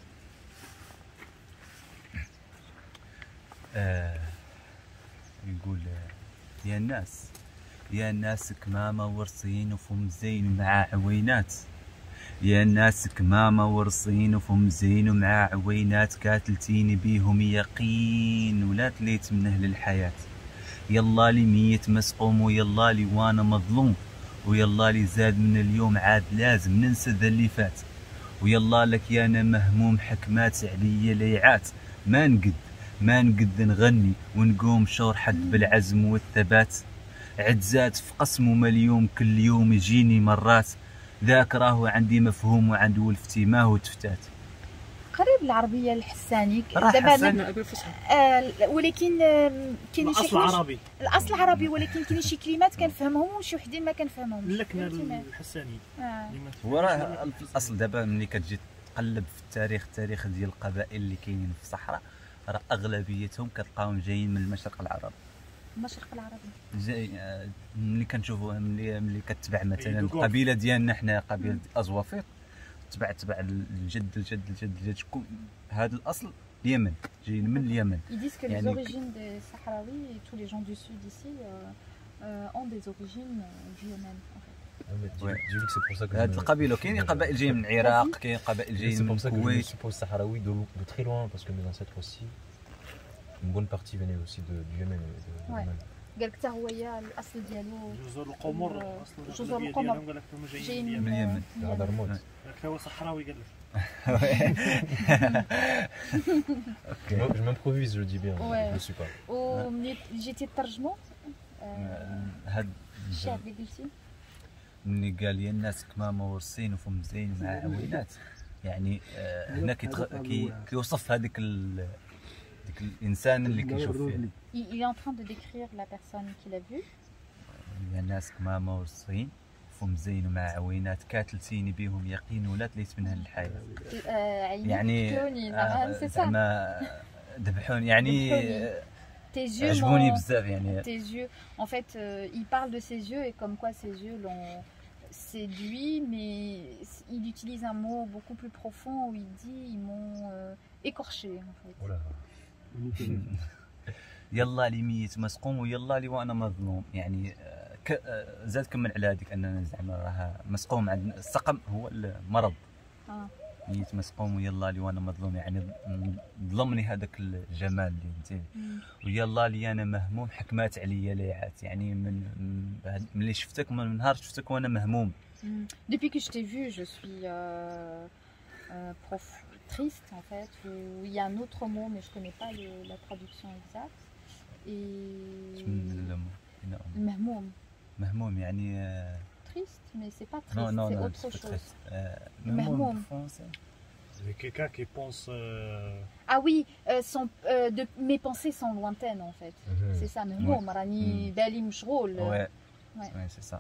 يقول يا الناس كمامه ورصين وفم زين مع عوينات. يا الناس كمامه ورصين وفم زين ومع عوينات، قاتلتيني بيهم يقين ولا تليت من اهل الحياه. يلا لي ميت مسقوم ويلا لي وانا مظلوم، ويلا لي زاد من اليوم عاد لازم ننسى ذا اللي فات. ويلا لك يا انا مهموم حكمات عليا ليعات، ما نقد نغني ونقوم شور حد بالعزم والثبات. عجزات في قسم ومليوم كل يوم يجيني مرات، ذاك راهو عندي مفهوم وعند ولفتي ما هو تفتات. قريب العربيه الحساني دابا ولكن كاين شي الاصل عربي ولكن كاين شي كلمات كنفهمهم وشي وحدين ما كنفهمهمش. اللكنه الحساني هو راه في الاصل دابا ملي كتجي تقلب في التاريخ ديال القبائل اللي كاينين في الصحراء راه اغلبيتهم كتلقاهم جايين من المشرق العربي. المشرق العربي جاي ملي كنشوفوها ملي كتبع مثلا القبيله ديالنا حنا قبيله ازوافيق تبع الجد شكون هذا الاصل اليمن جايين من اليمن. Ils disent que les origines des Sahraouis et tous les gens du sud ici ont des origines du Yémen en fait. هاد القبيله كاين قبائل جايه من العراق، كاين قبائل جايه من الكويت. C'est pour le Sahraoui de très loin parce que mes ancêtres aussi une bonne partie venait aussi du Yémen et de l'Oman. قال لك حتى هو الاصل ديالو جزر القمر. جزر القمر جايين من اليمن. هذا رموت. هو صحراوي قال لك. Je m'improvise, je le dis bien, je ne suis pas. وملي جيتي تترجمو هاد الشعر اللي قلتي ملي قال لي الناس كما ورسين وفم زين مع عوينات يعني هنا كيوصف هذيك ديك الانسان اللي كيشوف فيه. Il est en train de décrire la personne qu'il a vue. الناس كما ورسين فم زين ومع عوينات كاتلتيني بهم يقين ولا تليت منها الحياة. يعني زعما ذبحوني يعني عجبوني بزاف يعني. Tes yeux, en fait, il parle de ses yeux et comme quoi ses yeux l'ont séduit, mais il utilise un mot beaucoup plus profond où il dit ils m'ont écorché en fait. Voilà. يلا لي ميت مسقوم ويلا لي وانا مظلوم يعني زاد كمل على هذيك اننا زعما راه مسقوم عندنا السقم هو المرض. ميت مسقوم ويلا لي وانا مظلوم يعني ظلمني هذاك الجمال اللي انت ويلا لي انا مهموم حكمات عليا ليعات يعني من ملي شفتك من نهار شفتك وانا مهموم. Depuis que je t'ai vu, je suis triste en fait. Il y a un autre mot mais je connais pas la traduction exacte. Et مهموم. مهموم يعني triste mais c'est pas triste, c'est autre chose. مهموم. C'est quelqu'un qui pense. Ah oui, mes pensées sont lointaines en fait. C'est ça, مهموم راني بالي مشغول. Ouais, c'est ça.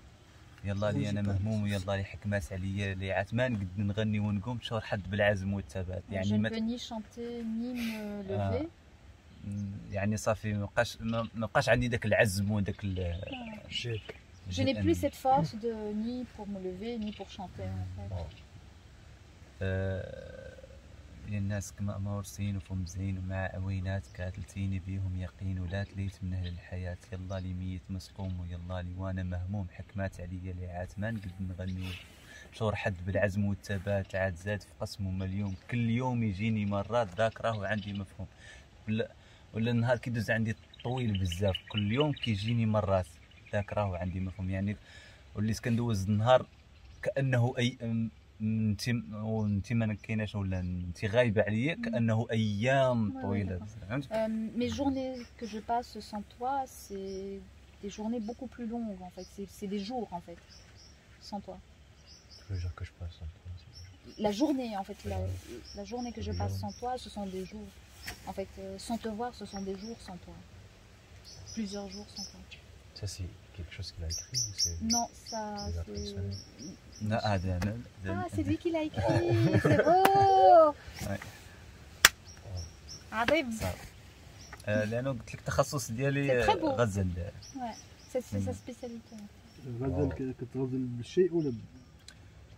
يلا لي انا مهموم ويلا لي حكمات عليا اللي عاد ما نقد نغني ونقوم شهور حد بالعزم والثبات يعني. Je ne peux ni chanter ni me lever. يعني صافي ما بقاش عندي داك العزم وداك الشيء. Je n'ai plus cette force ni pour me lever ni pour chanter en fait. الناس كما مورسين وفم زين ومع عوينات كاتلتيني بيهم يقين ولا تليت من اهل الحياه يلا لي ميت مسقوم ويلا لي وانا مهموم حكمات عليا ليعات ما نقد نغني شور حد بالعزم والثبات عاد زاد في قسمه مليون كل يوم يجيني مرات ذاك راهو عندي مفهوم ولا النهار كيدوز عندي طويل بزاف كل يوم كيجيني مرات ذاك راهو عندي مفهوم يعني وليت كندوز النهار كانه اي انت ما كايناش ولا انت غايبه عليا كانه ايام طويله فهمت. Mes journées que je passe sans toi c'est des journées beaucoup plus longues en fait, c'est des jours en fait sans toi. Le jour que je passe sans toi. La journée en fait, la journée que je passe sans toi ce sont des jours. En fait, sans te voir ce sont des jours sans toi. Plusieurs jours sans toi. Ça c'est quelque chose qu'il a écrit ou c'est... Non, ça c'est... لا c'est lui qui l'a écrit, c'est beau. عظيم. لانه قلت لك التخصص ديالي غزل. c'est sa spécialité. غزل كتغزل بالشيء ولا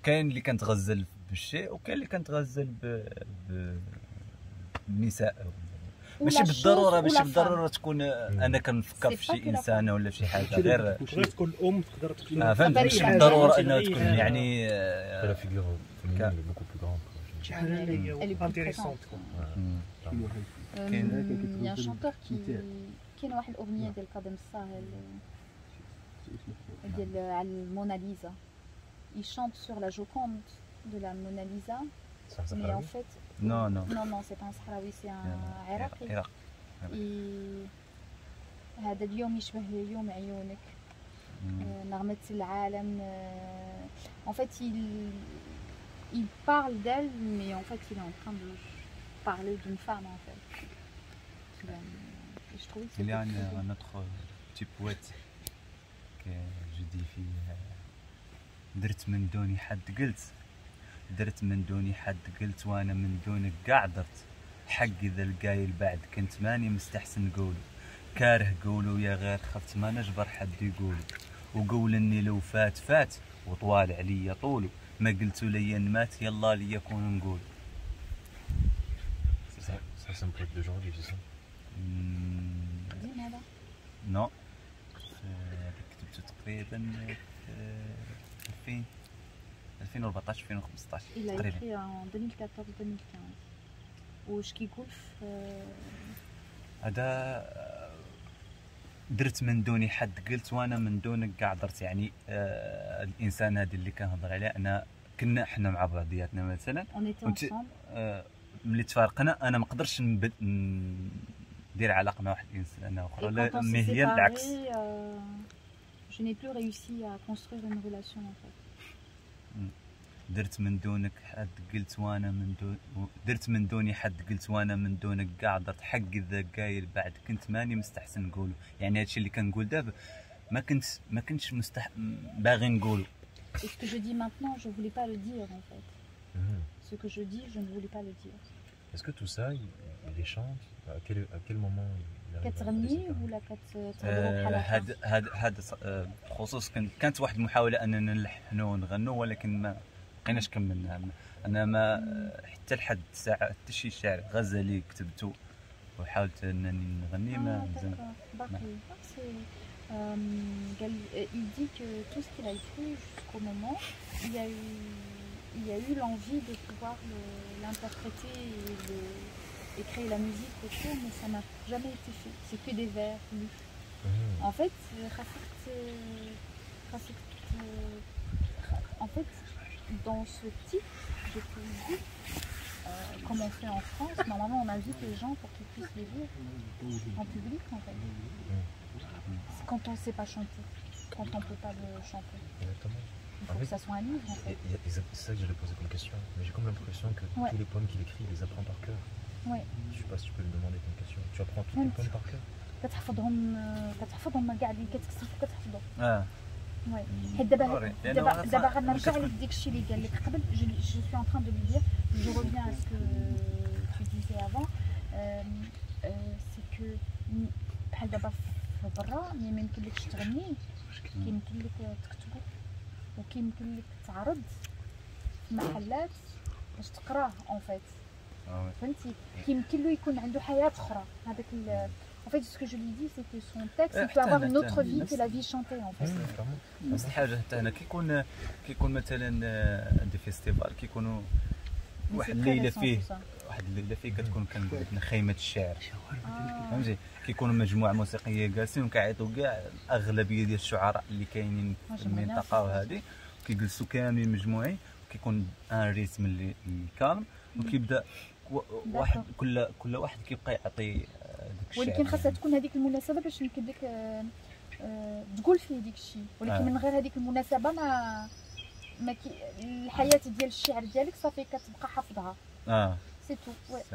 كاين اللي كنتغزل بالشيء وكاين اللي كنتغزل بالنساء ماشي بالضروره تكون انا كنفكر في شي انسانه ولا في شي حاجه غير تقدر تكون ام تقدر تكون فهمت ماشي بالضروره انها تكون يعني لا فيغور فيمينين بوكو بلو غراند شي حاجه اللي هي انتريسونت. كاين يا شونتور كاين واحد الاغنيه ديال كاظم الساهل ديال على الموناليزا. Il chante sur la Joconde de la Mona Lisa. Mais en fait non c'est pas un Sahraoui, c'est un Iraqi. هذا اليوم يشبه يوم عيونك نغمة العالم. En fait il parle d'elle mais en fait il est en train de parler d'une femme en fait. Je trouve que il y a un autre petit poète que je dis فيه درت من دوني حد قلت وانا من دونك كاع درت حق ذا القايل بعد كنت ماني مستحسن قولو كاره قولو يا غير خفت ما نجبر حد يقولو وقول اني لو فات وطوال عليا طولو ما قلتو لي مات يلا لي يكون نقول. Ça c'est un poète d'aujourd'hui, c'est ça? Non. كتبته تقريبا 2014 2015 Il a écrit en 2014-2015. واش كيقول هذا درت من دوني حد قلت وانا من دونك كاع درت يعني الانسان هذا اللي كنهضر عليه انا كنا حنا مع بعضياتنا مثلا ملي تفارقنا انا ما نقدرش ندير علاقه مع واحد الانسان اخر لا مي هي العكس. Je n'ai plus réussi à construire une relation en fait. درت من دونك حد قلت وانا من دون درت من دوني حد قلت وانا من دونك كاع درت حق ذا قايل بعد كنت ماني مستحسن نقوله يعني هادشي اللي كنقول دابا ما كنتش باغي نقوله. Et ce que je dis maintenant, je voulais pas le dire en fait. Ce que je dis, je ne voulais pas le dire. Est-ce que tout ça, il les chante? À quel moment كتغني ولا هذا بخصوص كانت واحد المحاولة أننا نلحنوا ونغنوا ولكن ما بقيناش كملنا. أنا ما حتى لحد الساعة حتى شي شعر غزلي كتبته وحاولت أنني نغني ما il dit que tout ce qu'il a écrit jusqu'au moment, il y a eu l'envie de pouvoir l'interpréter et créer la musique autour, mais ça n'a jamais été fait. C'est que des vers lus. En fait, dans ce type de poésie, comme on fait en France, normalement on invite les gens pour qu'ils puissent les lire en public en fait. Quand on ne sait pas chanter, quand on ne peut pas le chanter. Exactement. Il faut que ça soit un livre en fait. C'est ça que j'allais poser comme question. Mais j'ai comme l'impression que tous les poèmes qu'il écrit, il les apprend par cœur. Ouais. Je sais pas si tu peux me demander comme question. Tu apprends tous les poèmes par cœur? كتحفظهم كاع اللي كتكتب كتحفظهم. Ouais. دابا غنرجع لك ديك الشيء اللي قال لك قبل. Je suis en train de lui dire, je reviens à ce que tu disais avant, c'est que بحال دابا في برا ما يمكنلكش تغني، كيمكن لك تكتبو وكيمكن لك تعرض في محلات باش تقراه اون فيت. فهمتي كيمكن له يكون عنده حياة أخرى هذاك. En fait, ce que je lui dis, c'est que son texte, il peut avoir une autre vie que la vie chantée, en fait. نفس الحاجة حتى هنا كيكون مثلا دي فيستيفال كيكونوا واحد الليلة فيه كتكون كنقول لك خيمة الشعر. فهمتي كيكونوا مجموعة موسيقية جالسين وكيعيطوا كاع الأغلبية ديال الشعراء اللي كاينين في المنطقة وهذه كيجلسوا كاملين مجموعين وكيكون ان ريتم اللي كالم وكيبدا واحد كل واحد كيبقى يعطي داك الشيء. ولكن خاصها تكون هذيك المناسبه باش يمكن لك تقول فيه ديك الشيء، ولكن من غير هذيك المناسبه ما الحياه ديال الشعر ديالك صافي كتبقى حافظها. C'est tout. Ouais.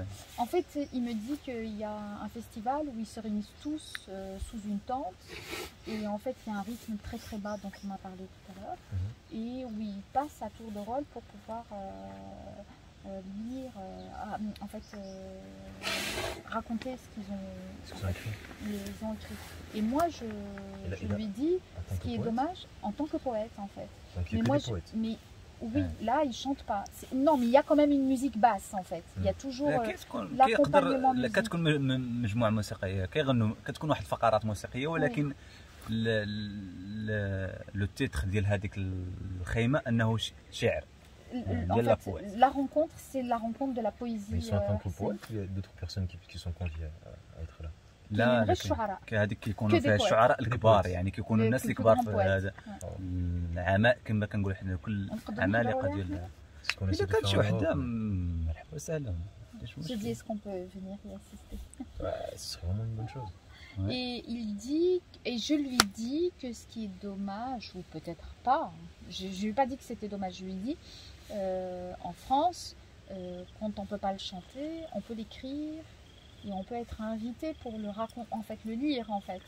En fait, il me dit qu'il y a un festival où ils se réunissent tous sous une tente et en fait il y a un rythme très très bas dont il m'a parlé tout à l'heure et où ils passent à tour de rôle pour pouvoir lire, en fait raconter ce qu'ils ont écrit. Et moi je lui dis ce qui est dommage en tant que poète en fait. Donc, mais moi oui, là il chante pas. Non, mais il y a quand même une musique basse en fait. Il y a toujours l'accompagnement musical. كتكون مجموعة موسيقية كيغنوا كتكون واحد الفقرات موسيقية ولكن لو تيتر ديال هذيك الخيمة أنه شعر. En fait, la rencontre, c'est la rencontre de la poésie. Mais ils sont en tant que poète, il y a d'autres personnes qui sont conviées à être là. لا هذيك كيكونوا فيها الشعراء الكبار يعني كيكونوا الناس الكبار في هذا العماء كما كنقول حنا كل عمالقه ديال اذا كانت شي وحده مرحبا وسهلا. Je dis est-ce qu'on peut venir y assister. C'est vraiment une bonne chose. Et il dit, et je lui dis que ce qui est dommage, ou peut-être pas, je lui ai pas dit que c'était dommage, je lui ai dit en France, quand on peut pas le chanter, on peut l'écrire. Et on peut être invité pour le raconter, en fait, le lire en fait.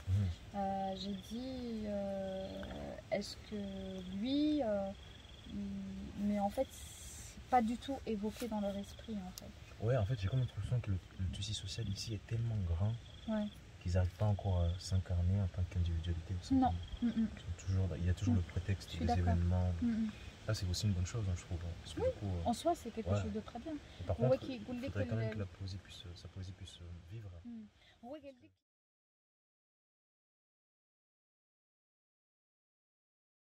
J'ai dit, est-ce que lui, mais en fait, c'est pas du tout évoqué dans leur esprit en fait. Ouais, en fait, j'ai comme l'impression que le tissu social ici est tellement grand qu'ils n'arrivent pas encore à s'incarner en tant qu'individualité. Non. Il y a toujours le prétexte des événements. Ça, c'est aussi une bonne chose, je trouve. Parce que, du coup, en soi, c'est quelque chose de très bien. Par contre, il faudrait quand même que sa poésie puisse vivre.